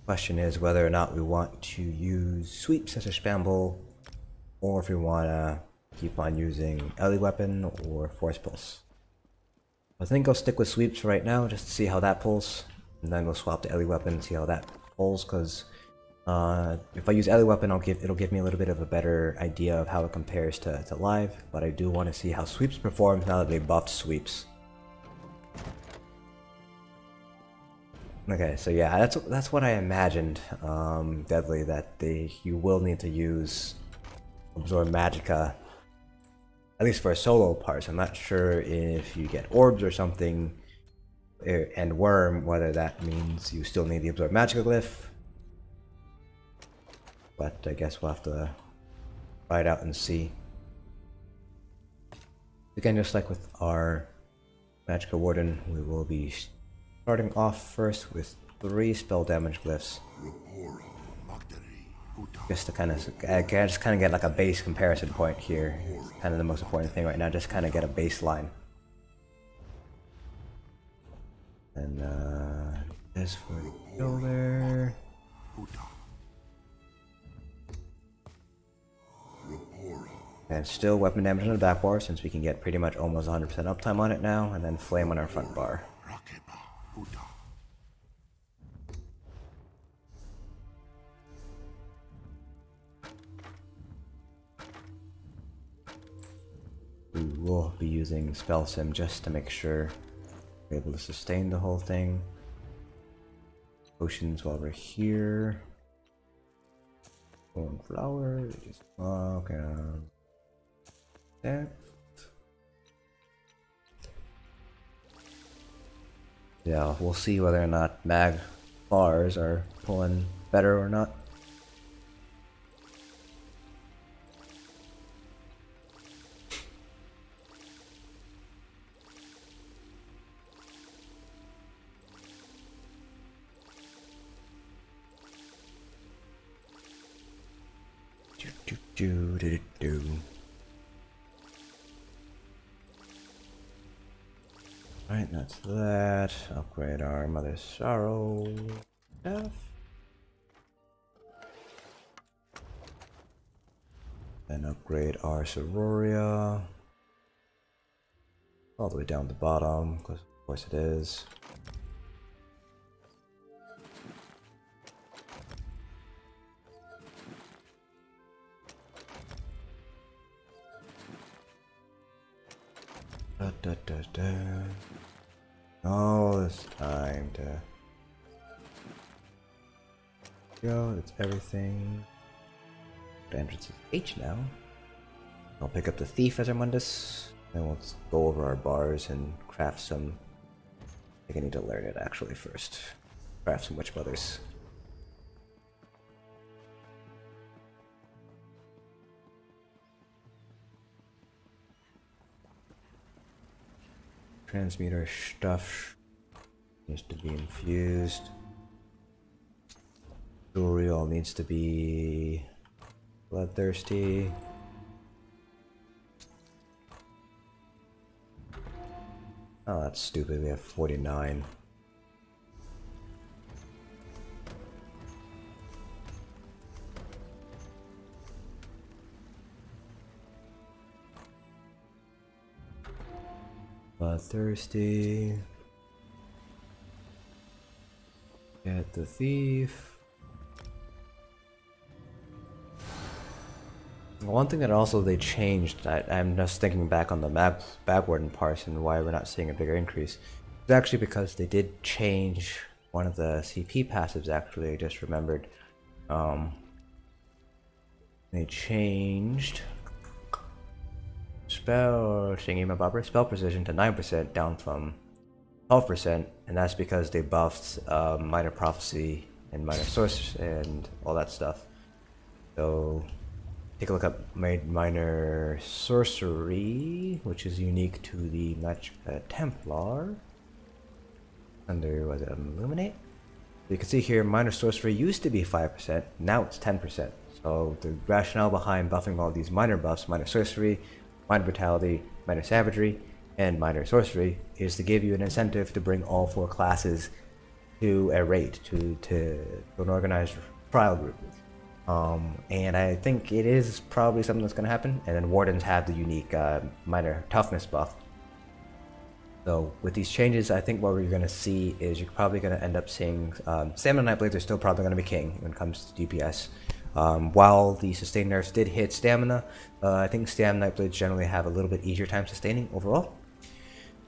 Question is whether or not we want to use sweeps as a spam bowl, or if we want to keep on using Ellie weapon or force pulse. I think I'll stick with sweeps right now just to see how that pulls, and then we'll swap to Ellie weapon and see how that pulls, because if I use Ellie weapon it'll give me a little bit of a better idea of how it compares to live, but I do want to see how sweeps performs now that they buffed sweeps. Okay, so yeah, that's what I imagined, Deadly, that you will need to use Absorb Magicka, at least for a solo parse. I'm not sure if you get orbs or something, and Worm, whether that means you still need the Absorb Magicka glyph. But I guess we'll have to try it out and see. Again, just like with our Magicka Warden, we will be starting off first with 3 spell damage glyphs. just to kind of get like a base comparison point here. Kind of the most important thing right now, just kind of get a baseline. And this for the killer. And still weapon damage on the back bar, since we can get pretty much almost 100% uptime on it now, and then flame on our front bar. We will be using Spell Sim just to make sure we're able to sustain the whole thing. Potions while we're here. Golden flower, just okay. That. Yeah, we'll see whether or not mag bars are pulling better or not. Do. Alright, that's that. Upgrade our Mother's Sorrow stuff. Then upgrade our Sororia. All the way down the bottom, because of course it is. All this time to go, that's everything. The entrance is H now. I'll pick up the Thief as our Mundus, and we'll go over our bars and craft some. I think I need to learn it actually first. Craft some Witch Mothers. Transmuter stuff needs to be infused. Duriel needs to be bloodthirsty. Oh, that's stupid. We have 49. Thirsty. Get the Thief. One thing that also they changed, I'm just thinking back on the Warden parts and why we're not seeing a bigger increase. It's actually because they did change one of the CP passives. Actually, I just remembered. They changed spell precision to 9% down from 12%, and that's because they buffed minor prophecy and minor source and all that stuff. So take a look at minor sorcery, which is unique to the Magicka Templar. Under, was it Illuminate? You can see here minor sorcery used to be 5%, now it's 10%. So the rationale behind buffing all these minor buffs, minor sorcery, minor brutality, minor savagery, and minor sorcery, is to give you an incentive to bring all 4 classes to a raid, to an organized trial group. And I think it is probably something that's going to happen. And then Wardens have the unique minor toughness buff. So with these changes, I think what we're going to see is you're probably going to end up seeing Stamina Nightblades are still probably going to be king when it comes to DPS. While the sustain nerfs did hit stamina, I think Stamina Nightblades generally have a little bit easier time sustaining overall,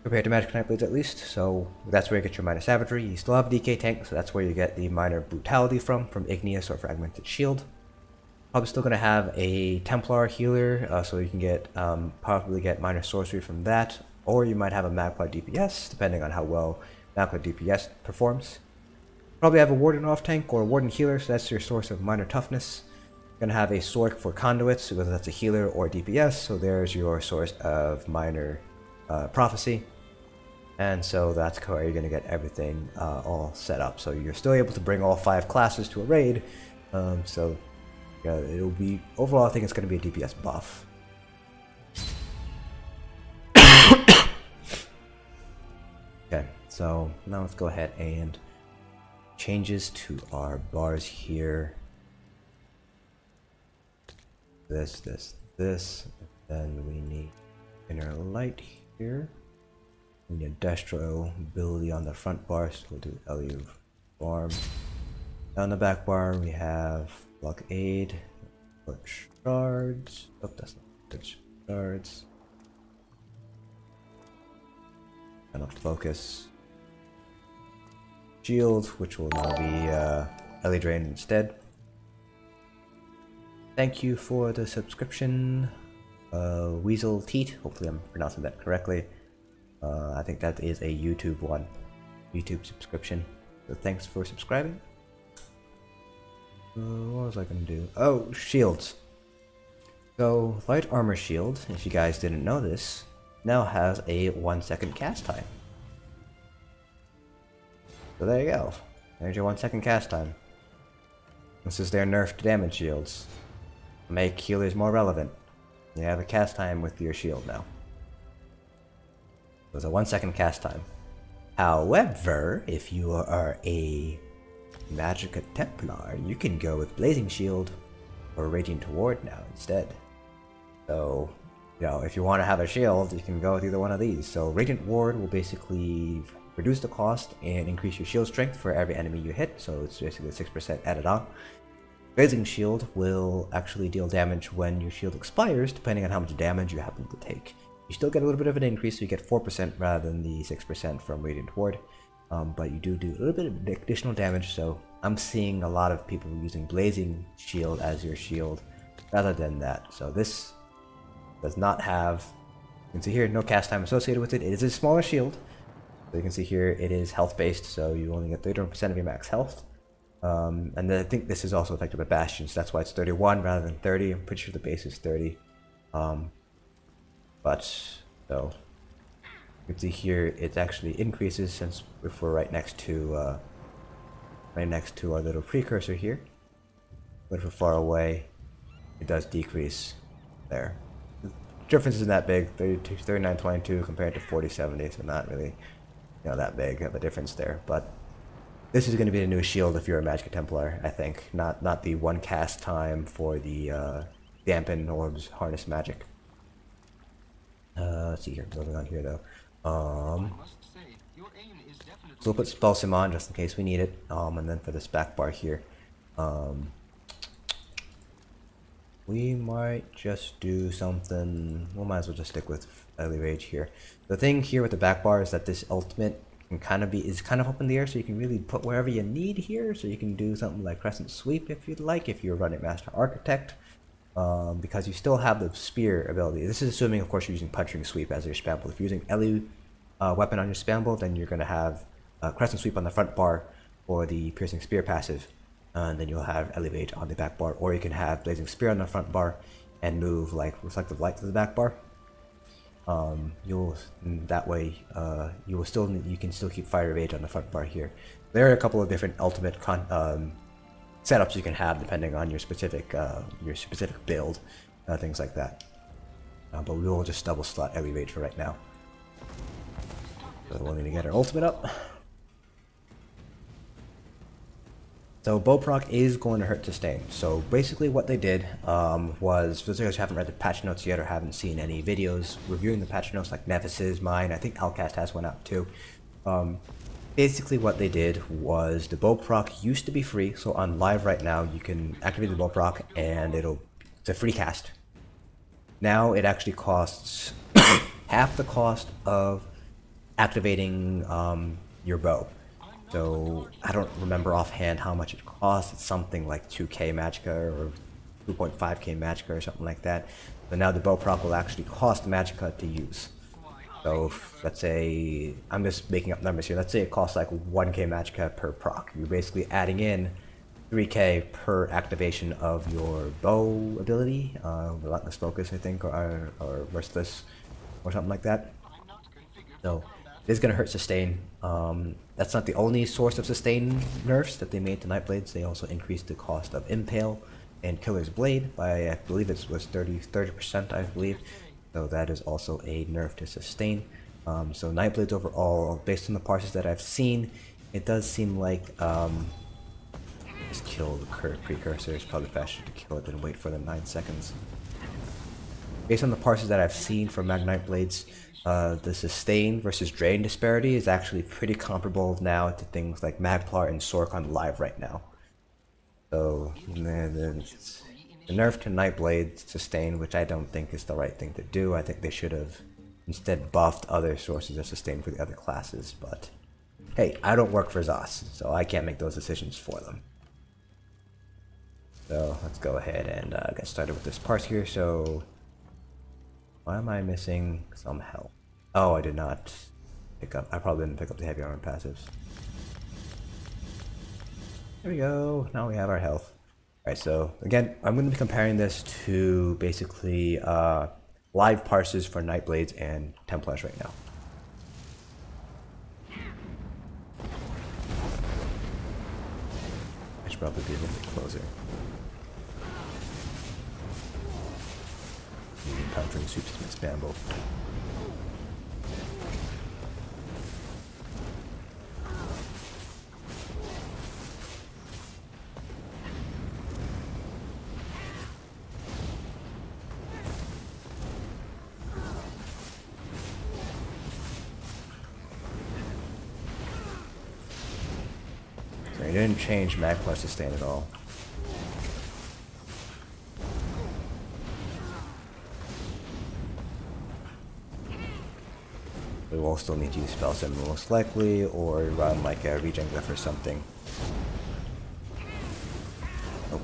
compared to Magicka Nightblades at least. So that's where you get your minor savagery. You still have DK tank, so that's where you get the minor brutality from Igneous or Fragmented Shield. Probably still going to have a Templar healer, so you can get probably get minor sorcery from that, or you might have a Magpie DPS, depending on how well Magpie DPS performs. Probably have a Warden off tank or a Warden healer, so that's your source of minor toughness. You're going to have a Sword for conduits, whether that's a healer or DPS, so there's your source of minor prophecy. And so that's where you're going to get everything all set up. So you're still able to bring all 5 classes to a raid, so Yeah, it'll be overall. I think it's going to be a DPS buff. Okay, so now let's go ahead and changes to our bars here. This, and then we need inner light here. We need industrial ability on the front bar, so we'll do LU farm. On the back bar we have blockade, put shards. Oh, that's not good. Shards. And a focus. Shield, which will now be LE drain instead. Thank you for the subscription, Weasel Teat. Hopefully I'm pronouncing that correctly. I think that is a YouTube one, YouTube subscription. So thanks for subscribing. What was I gonna do? Oh, shields. So light armor shield, if you guys didn't know this, now has a 1 second cast time. So there you go. There's your 1 second cast time. This is their nerfed damage shields. Make healers more relevant. You have a cast time with your shield now. It was a 1 second cast time. However, if you are a Magicka Templar, you can go with Blazing Shield or Radiant Ward now instead. So, you know, if you want to have a shield, you can go with either one of these. So Radiant Ward will basically reduce the cost and increase your shield strength for every enemy you hit, so it's basically 6% added on. Blazing Shield will actually deal damage when your shield expires, depending on how much damage you happen to take. You still get a little bit of an increase, so you get 4% rather than the 6% from Radiant Ward. But you do a little bit of additional damage, so I'm seeing a lot of people using Blazing Shield as your shield rather than that. So this does not have, you can see here, no cast time associated with it. It is a smaller shield. So you can see here it is health based, so you only get 31% of your max health. And then I think this is also affected by bastions, that's why it's 31 rather than 30. I'm pretty sure the base is 30. But so you can see here it actually increases since if we're right next to our little precursor here. But if we're far away, it does decrease there. The difference isn't that big, 3922 compared to 4070, so not really, you know, that big of a difference there. But this is going to be the new shield if you're a Magicka Templar, I think. Not the one cast time for the dampen orbs harness magic. Let's see here, building on here though. So we'll put Spell Sim on just in case we need it. And then for this back bar here, we might just do something. We might as well just stick with Early Rage here. The thing here with the back bar is that this ultimate can kind of up in the air, so you can really put wherever you need here. So you can do something like Crescent Sweep if you'd like, if you're running Master Architect, because you still have the spear ability. This is assuming, of course, you're using Punching Sweep as your spam build. If you're using Elu weapon on your spam build, then you're going to have Crescent Sweep on the front bar for the Piercing Spear passive, and then you'll have Elevate on the back bar, or you can have Blazing Spear on the front bar and move like Reflective Light to the back bar. That way you can still keep Fire Rage on the front bar here. There are a couple of different ultimate setups you can have depending on your specific build, things like that. But we will just double slot Ellie Rage for right now. So we'll need to get our ultimate up. So bow proc is going to hurt sustain. So basically what they did was, for those of you who haven't read the patch notes yet or haven't seen any videos reviewing the patch notes like Nevis's, mine, I think Alcast has one out too. Basically what they did was the bow proc used to be free, so on live right now you can activate the bow proc and it's a free cast. Now it actually costs half the cost of activating your bow. So I don't remember offhand how much it costs. It's something like 2k Magicka or 2.5k Magicka or something like that. But now the bow proc will actually cost Magicka to use. So let's say, I'm just making up numbers here, let's say it costs like 1k Magicka per proc. You're basically adding in 3k per activation of your bow ability, Relentless Focus I think, or Merciless or something like that. So it is going to hurt sustain. That's not the only source of sustain nerfs that they made to Nightblades. They also increased the cost of Impale and Killer's Blade by, I believe it was 30%, I believe. So that is also a nerf to sustain. So Nightblades overall, based on the parses that I've seen, it does seem like just kill the precursor. It's probably faster to kill it than wait for the 9 seconds. Based on the parses that I've seen for Nightblades, the sustain versus drain disparity is actually pretty comparable now to things like Magplar and Sorkon live right now. So the nerf to Nightblade sustain, which I don't think is the right thing to do. I think they should have instead buffed other sources of sustain for the other classes, but hey, I don't work for Zos, so I can't make those decisions for them. So let's go ahead and get started with this parse here. So why am I missing some health? Oh, I did not pick up. I probably didn't pick up the heavy armor passives. There we go. Now we have our health. Alright, so again, I'm going to be comparing this to basically live parses for Nightblades and Templars right now. I should probably be a little bit closer. Encountering sweeps and spam both. So he didn't change Magplar sustain at all. We will still need to use Spell Sim most likely, or run like a Regen Glyph or something. Oh.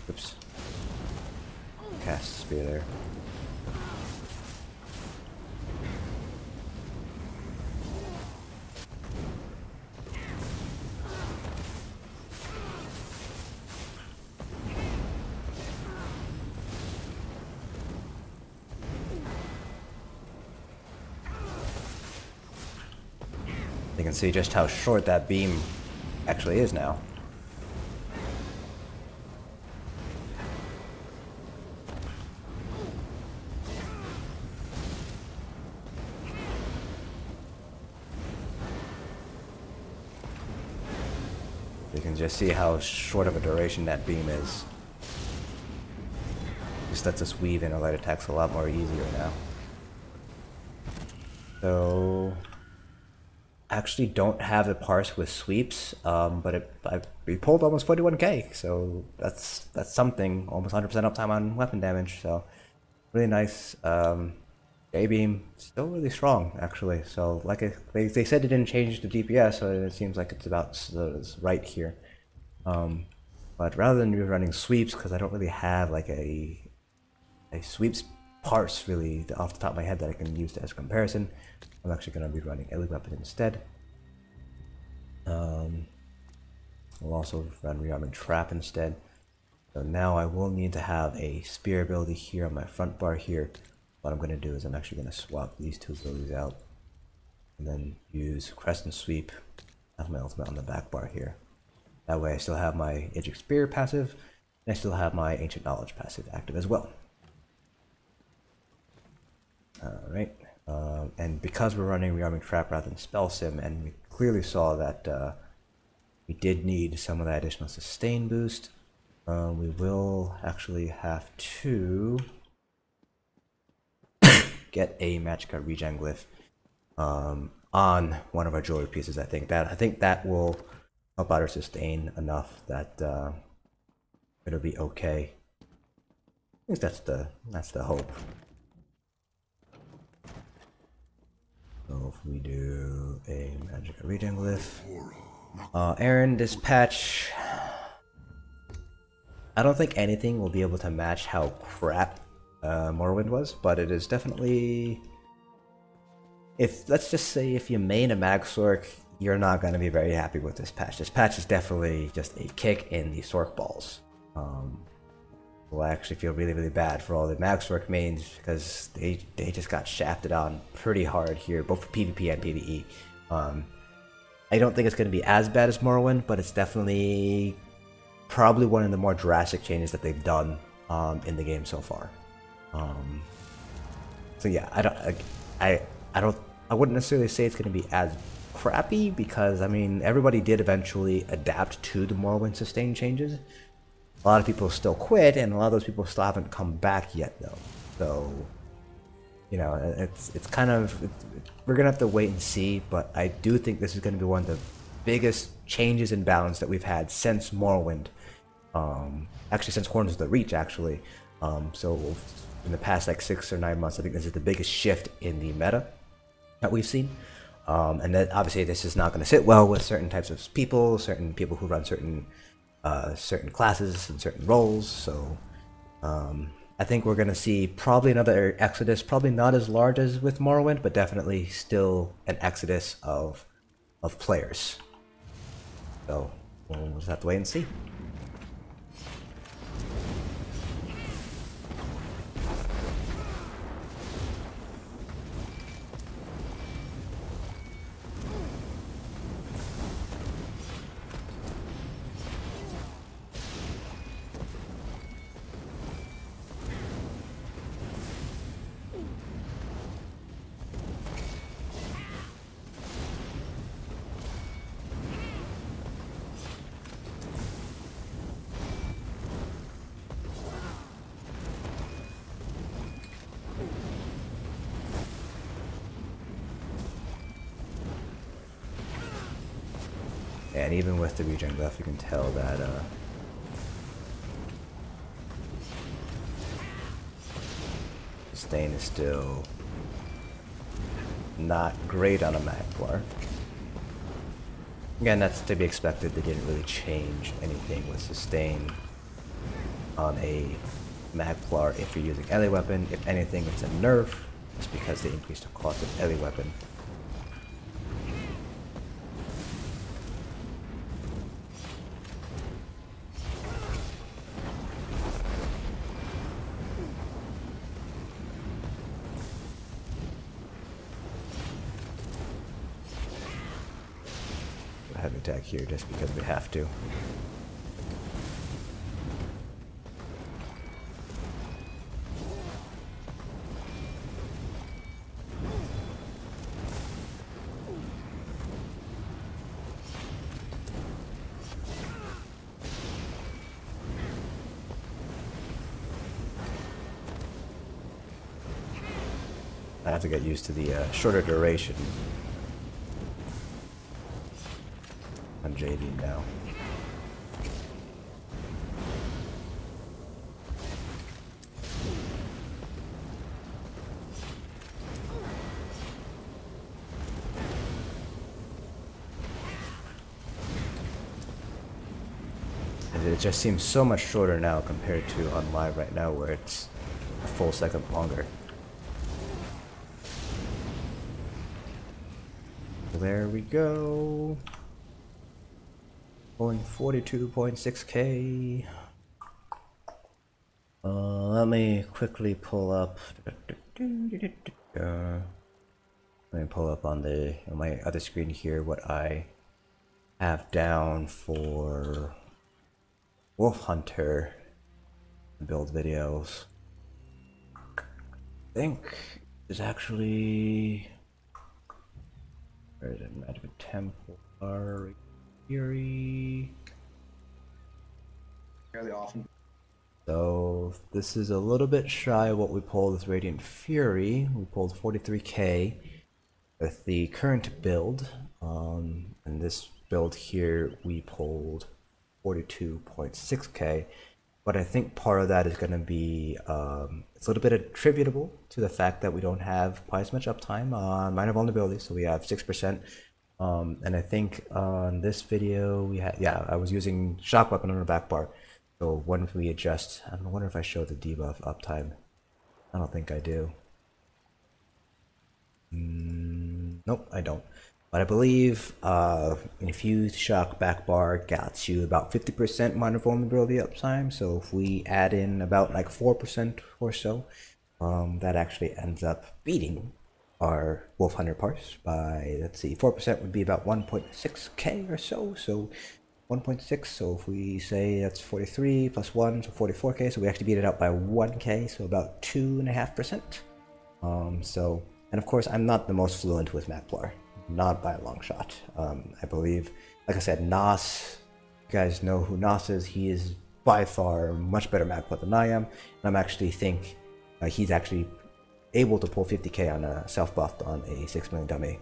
Oops. Cast spear there. You can see just how short that beam actually is now. You can just see how short of a duration that beam is. Just lets us weave in our light attacks a lot more easier now. So I actually don't have the parse with sweeps, but we pulled almost 41k, so that's something. Almost 100% uptime on weapon damage, so really nice. J-beam still really strong actually. So like they said, it didn't change the DPS, so it seems like it's about right here. But rather than running sweeps, because I don't really have like a sweeps parse really off the top of my head that I can use as a comparison, I'm actually going to be running Elite Weapon instead. We'll also run Rearming Trap instead. So now I will need to have a spear ability here on my front bar here. What I'm going to do is I'm actually going to swap these two abilities out and then use Crescent Sweep as my ultimate on the back bar here. That way I still have my Edgic Spear passive, and I still have my Ancient Knowledge passive active as well. Alright, and because we're running Rearming Trap rather than Spell Sim, and we clearly saw that we did need some of that additional sustain boost, we will actually have to get a Magicka Regen Glyph on one of our jewelry pieces. I think that will help out our sustain enough that it'll be okay. I think that's the hope. So if we do a Magicka regen glyph, Aaron, this patch, I don't think anything will be able to match how crap Morrowind was, but it is definitely, let's just say if you main a Mag Sork, you're not going to be very happy with this patch. This patch is definitely just a kick in the Sork balls. Well, I actually feel really, really bad for all the Mag Sork mains because they just got shafted on pretty hard here, both for PvP and PvE. I don't think it's going to be as bad as Morrowind, but it's definitely probably one of the more drastic changes that they've done in the game so far. So yeah, I wouldn't necessarily say it's going to be as crappy because I mean everybody did eventually adapt to the Morrowind sustain changes. A lot of people still quit, and a lot of those people still haven't come back yet, though. So, you know, it's kind of we're gonna have to wait and see. But I do think this is going to be one of the biggest changes in balance that we've had since Morrowind. Actually, since Horns of the Reach, actually. So in the past like 6 or 9 months, I think this is the biggest shift in the meta that we've seen. And that obviously this is not going to sit well with certain types of people, certain people who run certain classes and certain roles. So I think we're going to see probably another exodus, probably not as large as with Morrowind, but definitely still an exodus of players. So we'll just have to wait and see. And even with the regen buff, you can tell that sustain is still not great on a Magicka. Again, that's to be expected. They didn't really change anything with sustain on a Magicka if you're using melee weapon. If anything, it's a nerf, just because they increased the cost of melee weapon. Heavy attack here just because we have to. I have to get used to the shorter duration on JD now. And it just seems so much shorter now compared to on live right now where it's a full second longer. There we go. Pulling 42.6k. Let me quickly pull up. Let me pull up on my other screen here what I have down for Wolf Hunter build videos. I think is actually, where is it? Magicka Templar. Fury.
Fairly often.
So this is a little bit shy of what we pulled with Radiant Fury. We pulled 43k with the current build, and this build here, we pulled 42.6k, but I think part of that is going to be it's a little bit attributable to the fact that we don't have quite as much uptime on minor vulnerability, so we have 6%. And I think on this video we had, yeah, I was using shock weapon on the back bar. So when we adjust, I wonder if I show the debuff uptime. I don't think I do. Nope, I don't. But I believe infused shock back bar gets you about 50% minor vulnerability uptime. So if we add in about like 4% or so, that actually ends up beating our Wolf Hunter parse by, let's see, 4% would be about 1.6k or so. So 1.6, so if we say that's 43 plus 1, so 44k, so we actually beat it out by 1k, so about 2.5%. So, and of course, I'm not the most fluent with Templar, not by a long shot. I believe, like I said, Nos, you guys know who Nos is. He is by far much better Templar than I am, and I'm actually think he's actually able to pull 50k on a self-buffed on a 6 million dummy.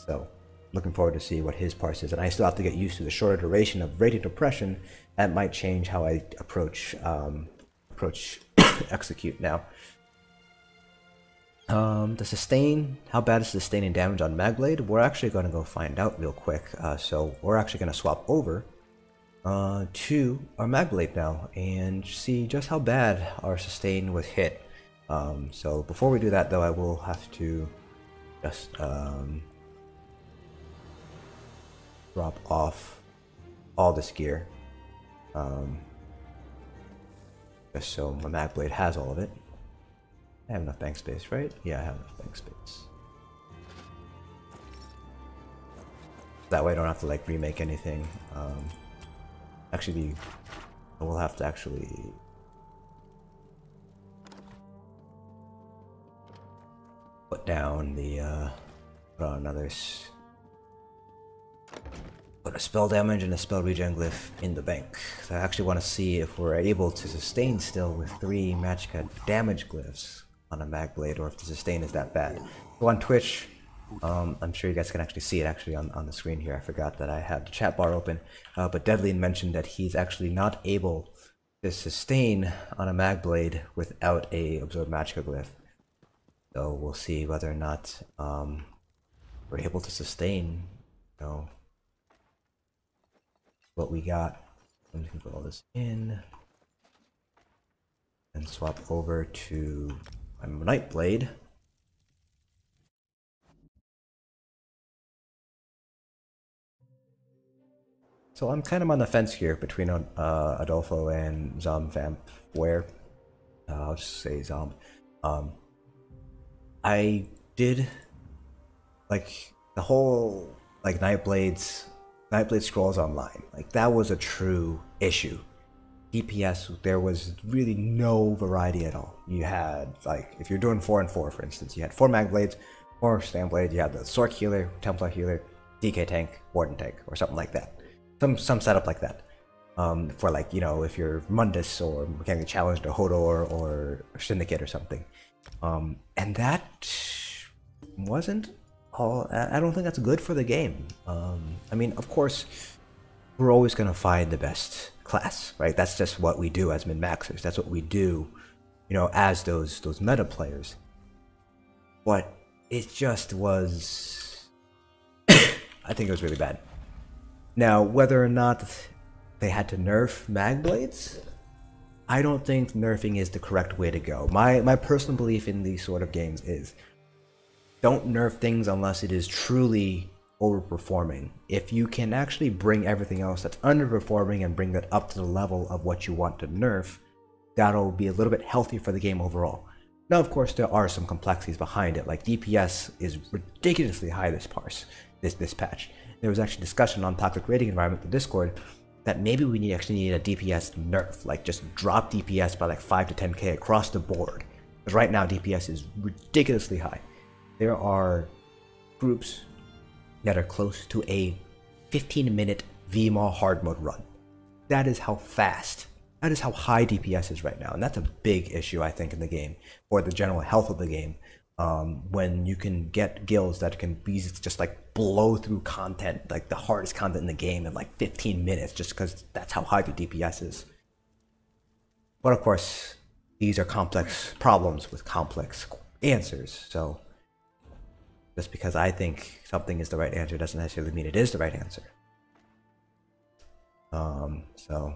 So looking forward to see what his parse is, and I still have to get used to the shorter duration of radiant oppression. That might change how I approach execute now. The sustain, how bad is sustaining damage on Nightblade? We're actually going to go find out real quick. So we're actually going to swap over to our Nightblade now and see just how bad our sustain was hit. So before we do that though, I will have to just drop off all this gear, just so my Nightblade has all of it. I have enough bank space, right? Yeah, I have enough bank space. That way I don't have to like remake anything. Actually, I will have to actually put down the put on another put a spell damage and a spell regen glyph in the bank. So I actually want to see if we're able to sustain still with 3 Magicka damage glyphs on a Nightblade, or if the sustain is that bad. So on Twitch, I'm sure you guys can actually see it actually on the screen here. I forgot that I had the chat bar open, but Deadly mentioned that he's actually not able to sustain on a Nightblade without a Absorb Magicka glyph. So we'll see whether or not we're able to sustain, you know, what we got. I'm just gonna put all this in and swap over to my Nightblade. So I'm kind of on the fence here between Adolfo and Zom Vamp, where I'll just say Zom. I did like the whole like Nightblade scrolls online. Like that was a true issue. DPS, there was really no variety at all. You had like, if you're doing 4 and 4, for instance, you had 4 Magblades, 4 Standblade, you had the Sork healer, Templar healer, DK tank, Warden tank, or something like that. Some setup like that. For like, you know, if you're Mundus or Mechanically Challenged or Hodor or Syndicate or something. And that wasn't all, I don't think that's good for the game. I mean, of course, we're always going to find the best class, right? That's just what we do as min-maxers. That's what we do, you know, as those meta players. But it just was, I think it was really bad. Now, whether or not they had to nerf Magblades, I don't think nerfing is the correct way to go. My personal belief in these sort of games is don't nerf things unless it is truly overperforming. If you can actually bring everything else that's underperforming and bring that up to the level of what you want to nerf, that'll be a little bit healthier for the game overall. Now, of course, there are some complexities behind it, like DPS is ridiculously high this patch. There was actually discussion on Toxic Rating Environment, the Discord, that maybe we actually need a DPS nerf, like just drop DPS by like 5 to 10k across the board. Because right now DPS is ridiculously high. There are groups that are close to a 15-minute VMAW hard mode run. That is how fast, that is how high DPS is right now, and that's a big issue I think in the game, for the general health of the game, when you can get guilds that can be just like blow through content, like the hardest content in the game in like 15 minutes, just because that's how high the DPS is. But of course, these are complex problems with complex answers, so just because I think something is the right answer doesn't necessarily mean it is the right answer. So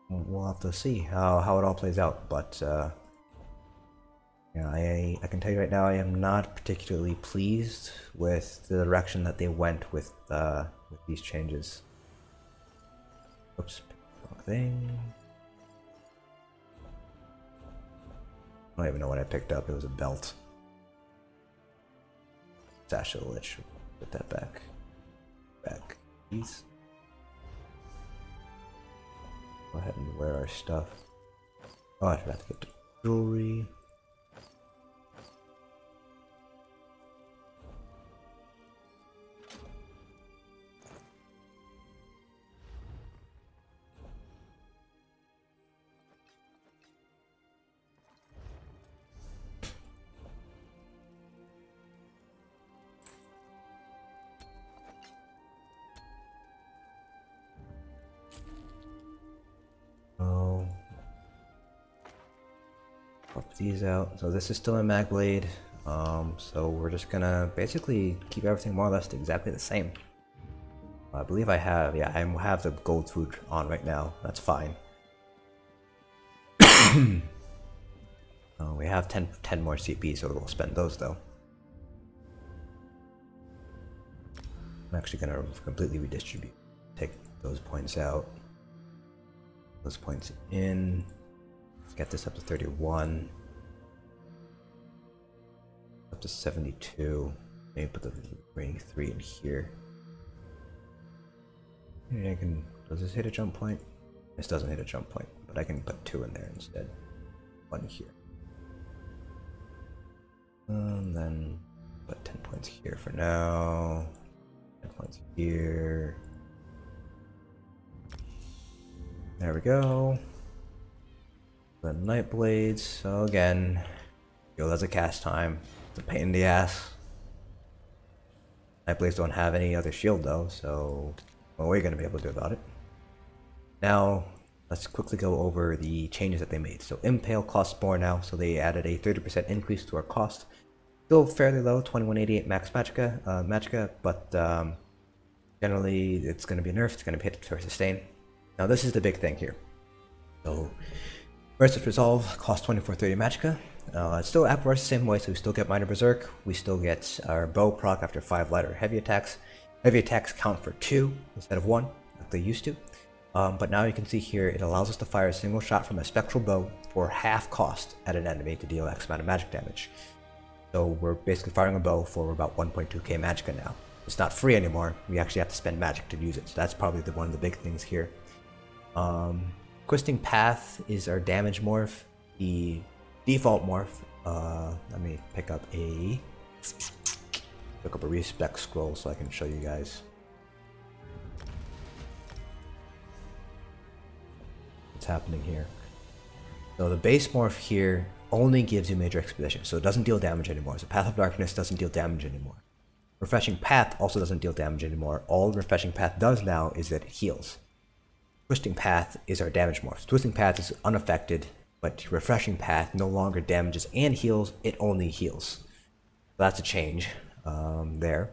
we'll have to see how it all plays out, but yeah, I can tell you right now, I am not particularly pleased with the direction that they went with these changes. Oops, wrong thing. I don't even know what I picked up. It was a belt. Sash of the Lich. Put that back. Back. Please. Go ahead and wear our stuff. Oh, I forgot to get the jewelry. These out. So this is still in Magblade. So we're just gonna basically keep everything more or less exactly the same. I believe I have, yeah, I have the gold food on right now. That's fine. We have 10 more CP, so we'll spend those though. I'm actually gonna completely redistribute. Take those points out. Those points in. Let's get this up to 31. Up to 72. Maybe put the remaining 3 in here. I can. Does this hit a jump point? This doesn't hit a jump point, but I can put 2 in there instead. 1 here. And then put 10 points here for now. 10 points here. There we go. The Nightblades. So again, Guild has a cast time. It's a pain in the ass. Nightblades don't have any other shield though, so what are we going to be able to do about it? Now, let's quickly go over the changes that they made. So Impale costs more now, so they added a 30% increase to our cost. Still fairly low, 2188 max Magicka, but generally it's going to be nerfed, it's going to be hit for sustain. Now this is the big thing here. So Versus Resolve costs 2430 Magicka. It still works the same way, so we still get Minor Berserk. We still get our bow proc after 5 light or heavy attacks. Heavy attacks count for 2 instead of 1, like they used to. But now you can see here, it allows us to fire a single shot from a spectral bow for half cost at an enemy to deal X amount of magic damage. So we're basically firing a bow for about 1.2k Magicka now. It's not free anymore, we actually have to spend magic to use it, so that's probably one of the big things here. Twisting Path is our damage morph. The default morph, let me pick up a respec scroll so I can show you guys. What's happening here. So the base morph here only gives you major exposition, so it doesn't deal damage anymore. So Path of Darkness doesn't deal damage anymore. Refreshing Path also doesn't deal damage anymore. All Refreshing Path does now is that it heals. Twisting Path is our damage morph. Twisting Path is unaffected, but Refreshing Path no longer damages and heals, it only heals. So that's a change there.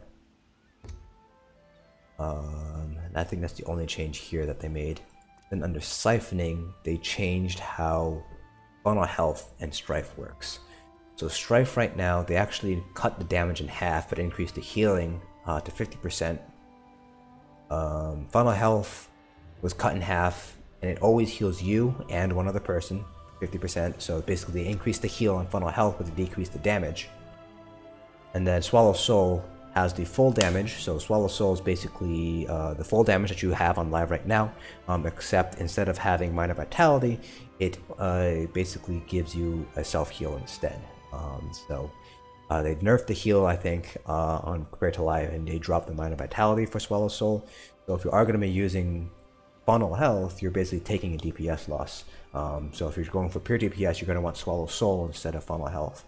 I think that's the only change here that they made. Then under Siphoning, they changed how funnel health and Strife works. So Strife right now, they actually cut the damage in half, but increased the healing to 50%. Funnel health was cut in half, and it always heals you and one other person, 50%. So basically they increased the heal on funnel health, but they decreased the damage. And then Swallow Soul has the full damage. So Swallow Soul is basically the full damage that you have on live right now, except instead of having Minor Vitality, it basically gives you a self-heal instead. They nerfed the heal, I think, on compared to live, and they dropped the Minor Vitality for Swallow Soul. So if you are going to be using funnel health, you're basically taking a DPS loss. So if you're going for pure DPS, you're going to want Swallow Soul instead of funnel health.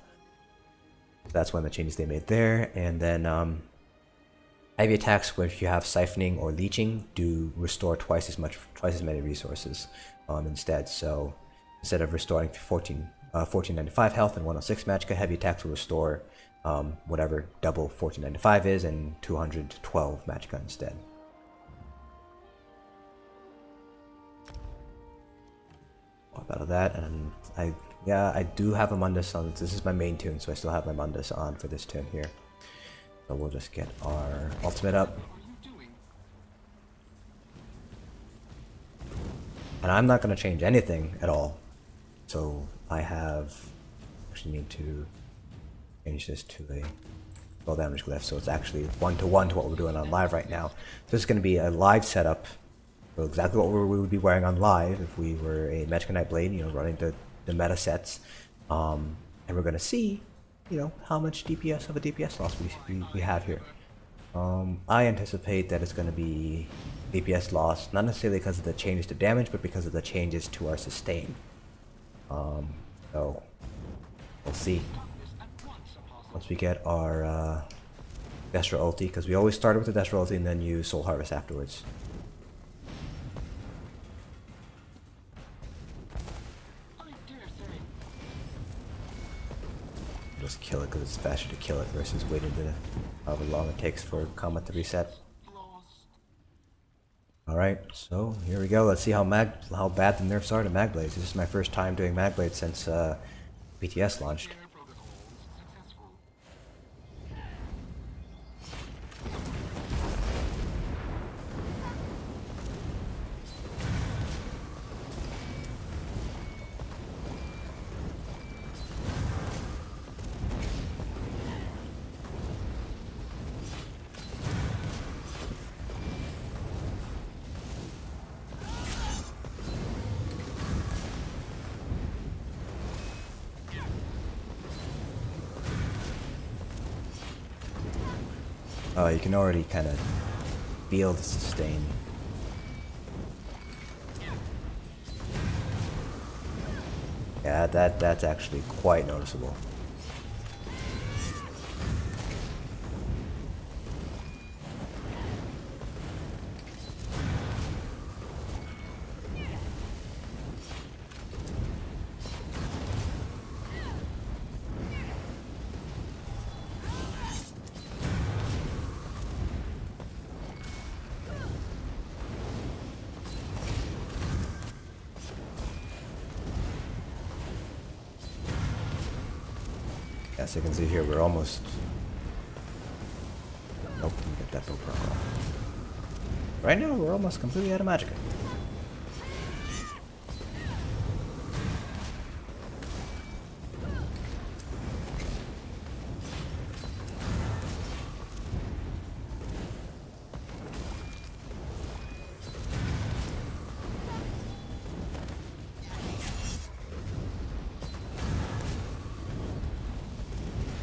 That's one of the changes they made there. And then heavy attacks, where if you have siphoning or leeching, do restore twice as many resources instead. So instead of restoring 1495 health and 106 magicka, heavy attacks will restore whatever double 1495 is and 212 magicka instead. Out of that, and I do have a Mundus on. This is my main tune, so I still have my Mundus on for this tune here. So we'll just get our ultimate up. And I'm not going to change anything at all. So I actually need to change this to a full damage glyph, so it's actually 1-to-1 to what we're doing on live right now. This is going to be a live setup. So exactly what we would be wearing on live if we were a Magicka Nightblade, you know, running the meta sets. And we're going to see, you know, how much DPS of a DPS loss we have here. I anticipate that it's going to be DPS loss, not necessarily because of the changes to damage, but because of the changes to our sustain. So we'll see once we get our Destra ulti, because we always started with the Destra ulti and then use Soul Harvest afterwards. Just kill it because it's faster to kill it versus waiting to however long it takes for combat to reset. Alright, so here we go. Let's see how bad the nerfs are to Magblades. This is my first time doing Magblade since PTS launched. Oh, you can already kind of feel the sustain. Yeah, that's actually quite noticeable. As you can see here, we're almost... Nope, we get that bow proc. Right now, we're almost completely out of Magicka.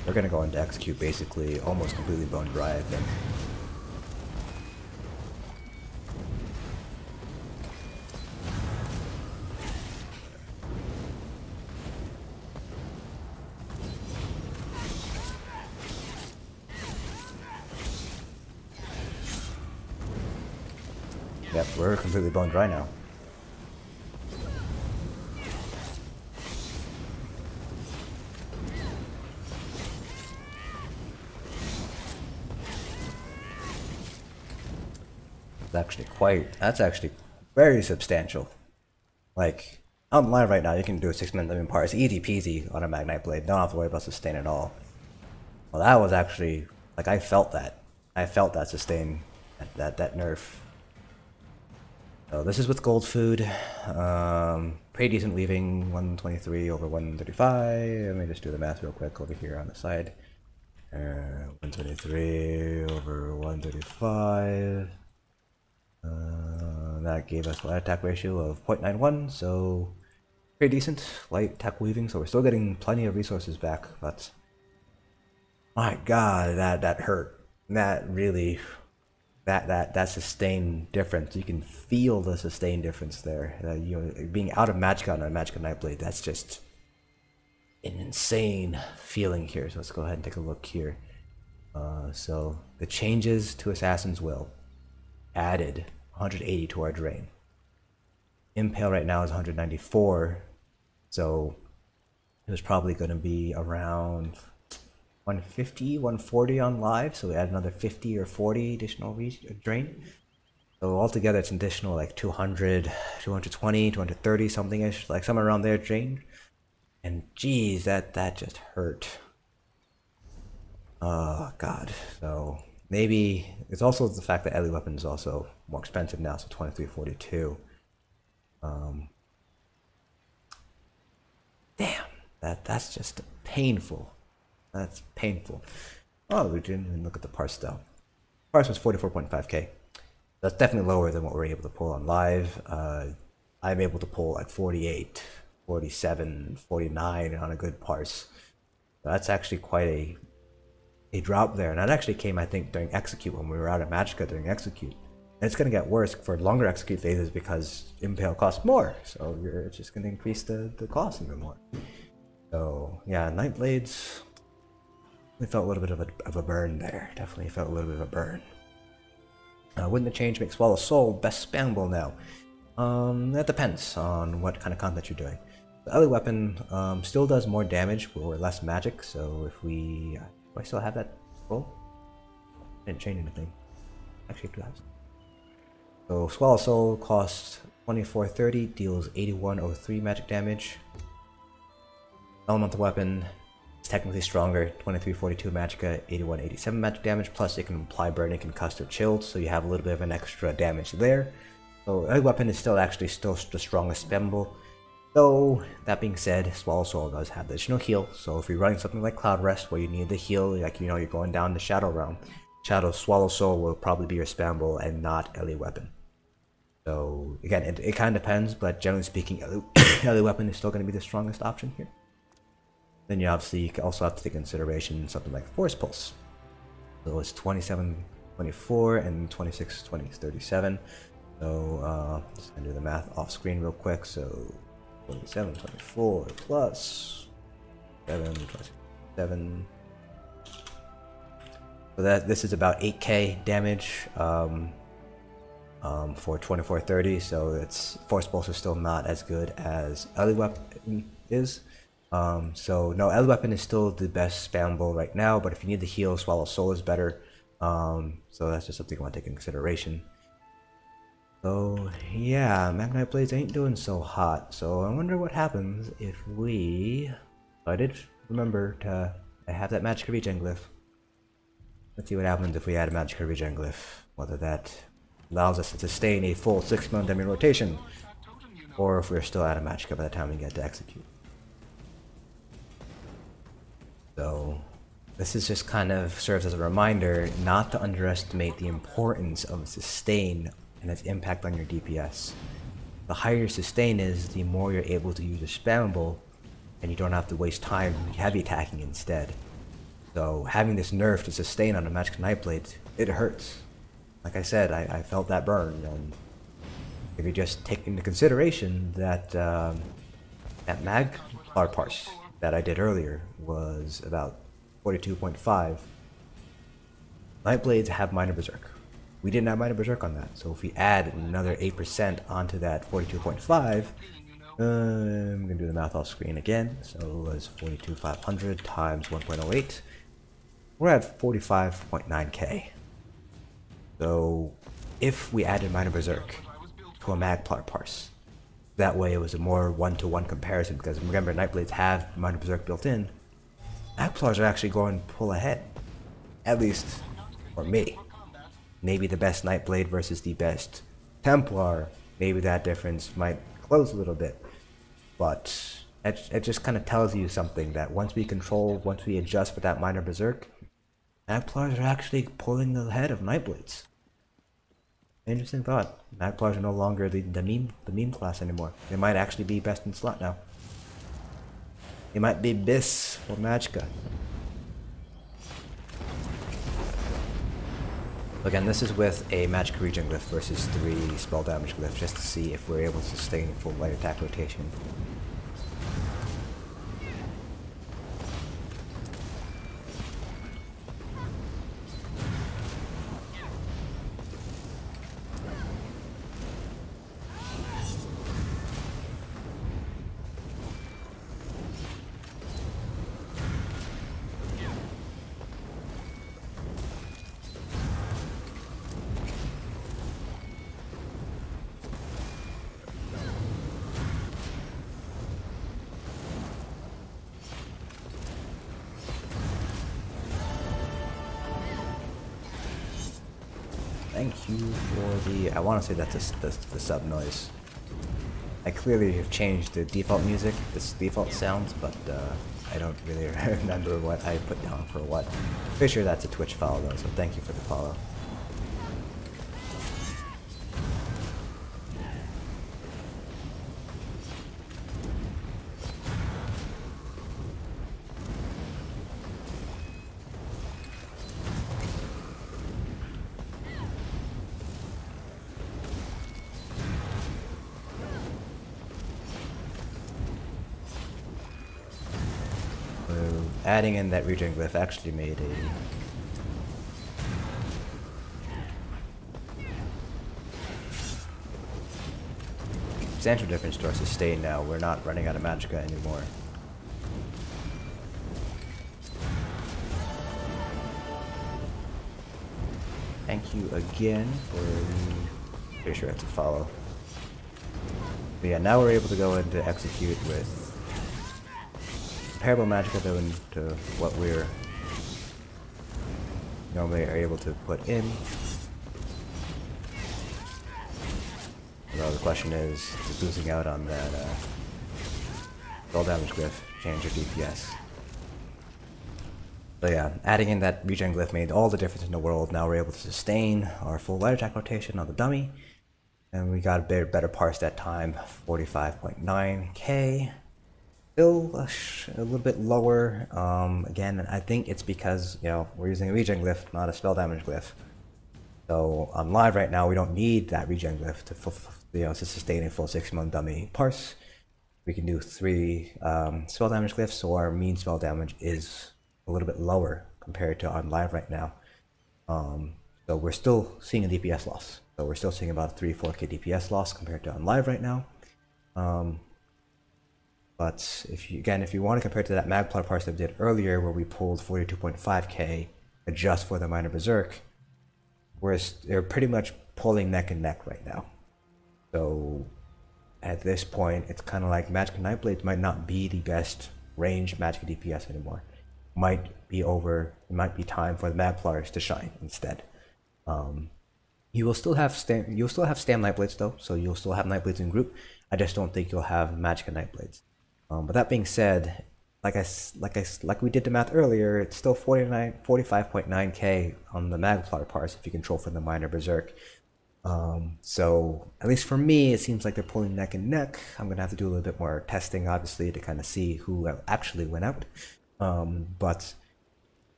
We're gonna go into execute basically almost completely bone dry, I think. Yep, we're completely bone dry now. That's actually very substantial. Like, on live right now, you can do a 6-minute living part. It's easy peasy on a Magicka Nightblade. Don't have to worry about sustain at all. Well, that was actually, like, I felt that. I felt that sustain, that nerf. So this is with gold food. Pretty decent leaving 123 over 135. Let me just do the math real quick over here on the side. 123 over 135. That gave us an attack ratio of 0.91, so pretty decent. Light attack weaving, so we're still getting plenty of resources back, but my god, that hurt. That really, that sustain difference, you can feel the sustain difference there. You know, being out of Magicka on a Magicka Nightblade, that's just, an insane feeling here. So let's go ahead and take a look here. So the changes to Assassin's Will added 180 to our drain. Impale right now is 194, so it was probably going to be around 150, 140 on live, so we add another 50 or 40 additional drain. So altogether it's an additional like 200, 220, 230 something-ish, like somewhere around there drain. And geez, that just hurt. Oh god. So maybe it's also the fact that Ellie weapon is also more expensive now, so 2342. Damn, that's just painful. That's painful. Oh, we didn't even look at the parse though. Parse was 44.5k. That's definitely lower than what we're able to pull on live. I'm able to pull like 48, 47, 49 on a good parse. So that's actually quite a drop there. And that actually came, I think, during execute when we were out at Magicka during execute. And it's going to get worse for longer execute phases because Impale costs more. So it's just going to increase the cost even more. So yeah, Nightblades, we felt a little bit of a burn there. Definitely felt a little bit of a burn. Wouldn't the change make Swallow Soul best spammable now? That depends on what kind of content you're doing. The other weapon still does more damage or less magic. So if we, do I still have that roll? Didn't change anything. Actually, I do have. So Swallow Soul costs 2430, deals 8103 magic damage. Elemental weapon is technically stronger, 2342 Magicka, 8187 magic damage, plus it can apply burning, concussed, or chilled, so you have a little bit of an extra damage there. So a weapon is still the strongest spammable. Though, that being said, Swallow Soul does have the additional heal, so if you're running something like Cloud Rest where you need the heal, like you know you're going down the Shadow Realm, Swallow Soul will probably be your spammable and not Ellie weapon. So again, it kind of depends, but generally speaking, Ellie weapon is still going to be the strongest option here. Then you obviously also have to take into consideration something like Force Pulse. So it's 2724 and 262037. So just gonna do the math off screen real quick. So 2724 plus 7. So this is about 8k damage for 2430. So it's Force Pulse is still not as good as Ellie weapon is. So no, Ellie weapon is still the best spammable right now, but if you need the heal, Swallow Soul is better. So that's just something I want to take into consideration. So yeah, Magicka Nightblades ain't doing so hot. So I wonder what happens if we... I did remember to have that Magicka regen glyph. Let's see what happens if we add a Magicka regen glyph. Whether that allows us to sustain a full 6-month demi rotation, or if we're still out of Magicka by the time we get to execute. So this is just kind of serves as a reminder not to underestimate the importance of sustain and its impact on your DPS. The higher your sustain is, the more you're able to use a spammable, and you don't have to waste time heavy attacking instead. So having this nerf to sustain on a Magicka Nightblade, it hurts. Like I said, I felt that burn, and if you just take into consideration that that Magicka parse that I did earlier was about 42.5. Nightblades have Minor Berserk. We didn't have Minor Berserk on that, so if we add another 8% onto that 42.5, I'm gonna do the math off screen again. So it was 42,500 times 1.08. We're at 45.9k. So if we added Minor Berserk to a Magplar parse, that way it was a more one-to-one comparison, because remember, Nightblades have Minor Berserk built in. Magplars are actually going to pull ahead. At least for me. Maybe the best Nightblade versus the best Templar, maybe that difference might close a little bit. But it just kind of tells you something, that once we adjust for that Minor Berserk, Magplars are actually pulling ahead of Nightblades. Interesting thought. Magplars are no longer the meme class anymore. They might actually be best in slot now. They might be BIS or Magicka. Again, this is with a Magicka regen glyph versus 3 spell damage glyph, just to see if we're able to sustain full light attack rotation. thank you for the, I want to say that's the sub noise. I clearly have changed the default music, this default sounds, but I don't really remember what I put down for what. Pretty sure that's a Twitch follow though, so thank you for the follow. Adding in that regen glyph actually made a substantial difference to our sustain now. We're not running out of Magicka anymore. Thank you again for the, pretty sure that's a follow. But yeah, now we're able to go into execute with comparable Magicka to what we're normally are able to put in. Well, the question is losing out on that spell damage glyph change your DPS. So yeah, adding in that regen glyph made all the difference in the world. Now we're able to sustain our full light attack rotation on the dummy, and we got a better parse that time, 45.9k. Still a little bit lower. Again, I think it's because, you know, we're using a regen glyph, not a spell damage glyph. So on live right now, we don't need that regen glyph to sustain a full 6-month dummy parse. We can do 3 spell damage glyphs, so our mean spell damage is a little bit lower compared to on live right now. So we're still seeing a DPS loss. So we're still seeing about 3-4k DPS loss compared to on live right now. But if you want to compare to that Magplar parse that we did earlier, where we pulled 42.5k, adjust for the minor berserk, they're pretty much pulling neck and neck right now. So at this point, it's kind of like Magicka Nightblade might not be the best range Magicka DPS anymore. Might be over. It might be time for the Magplars to shine instead. You will still have Stam Nightblades though, so you'll still have Nightblades in group. I just don't think you'll have Magicka Nightblades. But that being said, like we did the math earlier, it's still 45.9k on the Magplar parse if you control for the minor berserk. So at least for me, it seems like they're pulling neck and neck. I'm gonna have to do a little bit more testing, obviously, to kind of see who actually went out. But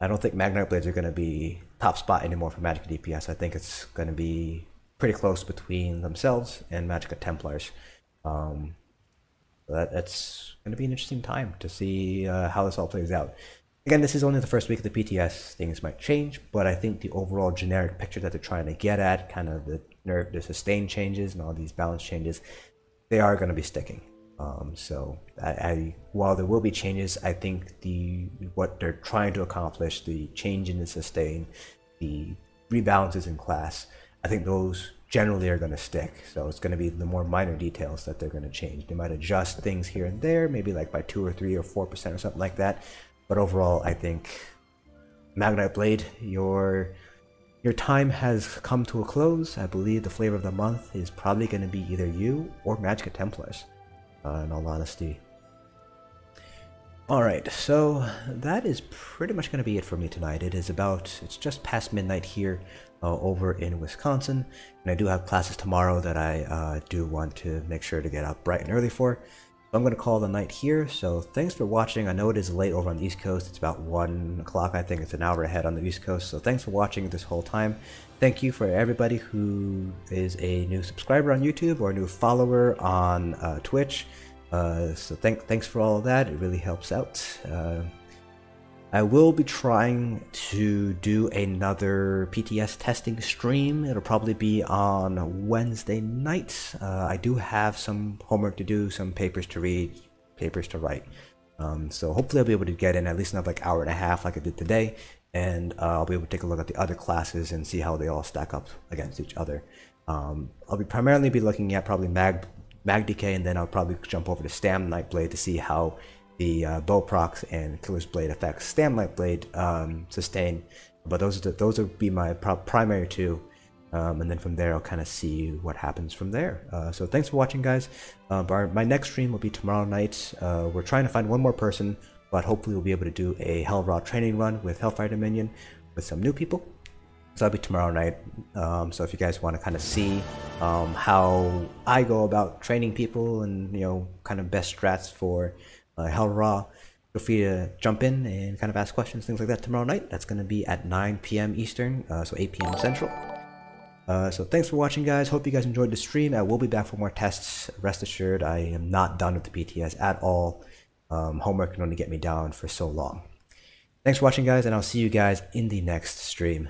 I don't think Mag Nightblades are gonna be top spot anymore for Magicka DPS. I think it's gonna be pretty close between themselves and Magicka Templars. That's going to be an interesting time to see how this all plays out. Again, this is only the first week of the PTS. Things might change, but I think the overall generic picture that they're trying to get at, kind of the sustain changes and all these balance changes, they are going to be sticking. So while there will be changes, I think what they're trying to accomplish, the change in the sustain, the rebalances in class, I think those generally are going to stick. So it's going to be the more minor details that they're going to change. They might adjust things here and there, maybe like by 2 or 3 or 4% or something like that. But overall, I think Magicka Nightblade, your time has come to a close. I believe the flavor of the month is probably going to be either you or Magicka Templars, in all honesty. Alright, so that is pretty much going to be it for me tonight. It's just past midnight here over in Wisconsin, and I do have classes tomorrow that I do want to make sure to get up bright and early for. So I'm going to call the night here, so thanks for watching. I know it is late over on the East Coast. It's about 1 o'clock, I think it's an hour ahead on the East Coast, so thanks for watching this whole time. Thank you for everybody who is a new subscriber on YouTube or a new follower on Twitch. So thanks for all of that. It really helps out. I will be trying to do another PTS testing stream. It'll probably be on Wednesday night. I do have some homework to do, some papers to read, papers to write. So hopefully I'll be able to get in at least another hour and a half like I did today, and I'll be able to take a look at the other classes and see how they all stack up against each other. I'll primarily be looking at probably Mag DK, and then I'll probably jump over to Stam Nightblade to see how the bow procs and Killer's Blade affects Stam Nightblade sustain. But those will be my primary 2. and then from there I'll kind of see what happens from there. So thanks for watching, guys. My next stream will be tomorrow night. We're trying to find one more person, but hopefully we'll be able to do a Hell Raw training run with Hellfire Dominion with some new people. So that'll be tomorrow night. So if you guys want to kind of see how I go about training people and, you know, kind of best strats for Hell Raw, feel free to jump in and kind of ask questions, things like that tomorrow night. That's going to be at 9 p.m. Eastern, so 8 p.m. Central. So thanks for watching, guys. Hope you guys enjoyed the stream. I will be back for more tests. Rest assured, I am not done with the PTS at all. Homework can only get me down for so long. Thanks for watching, guys, and I'll see you guys in the next stream.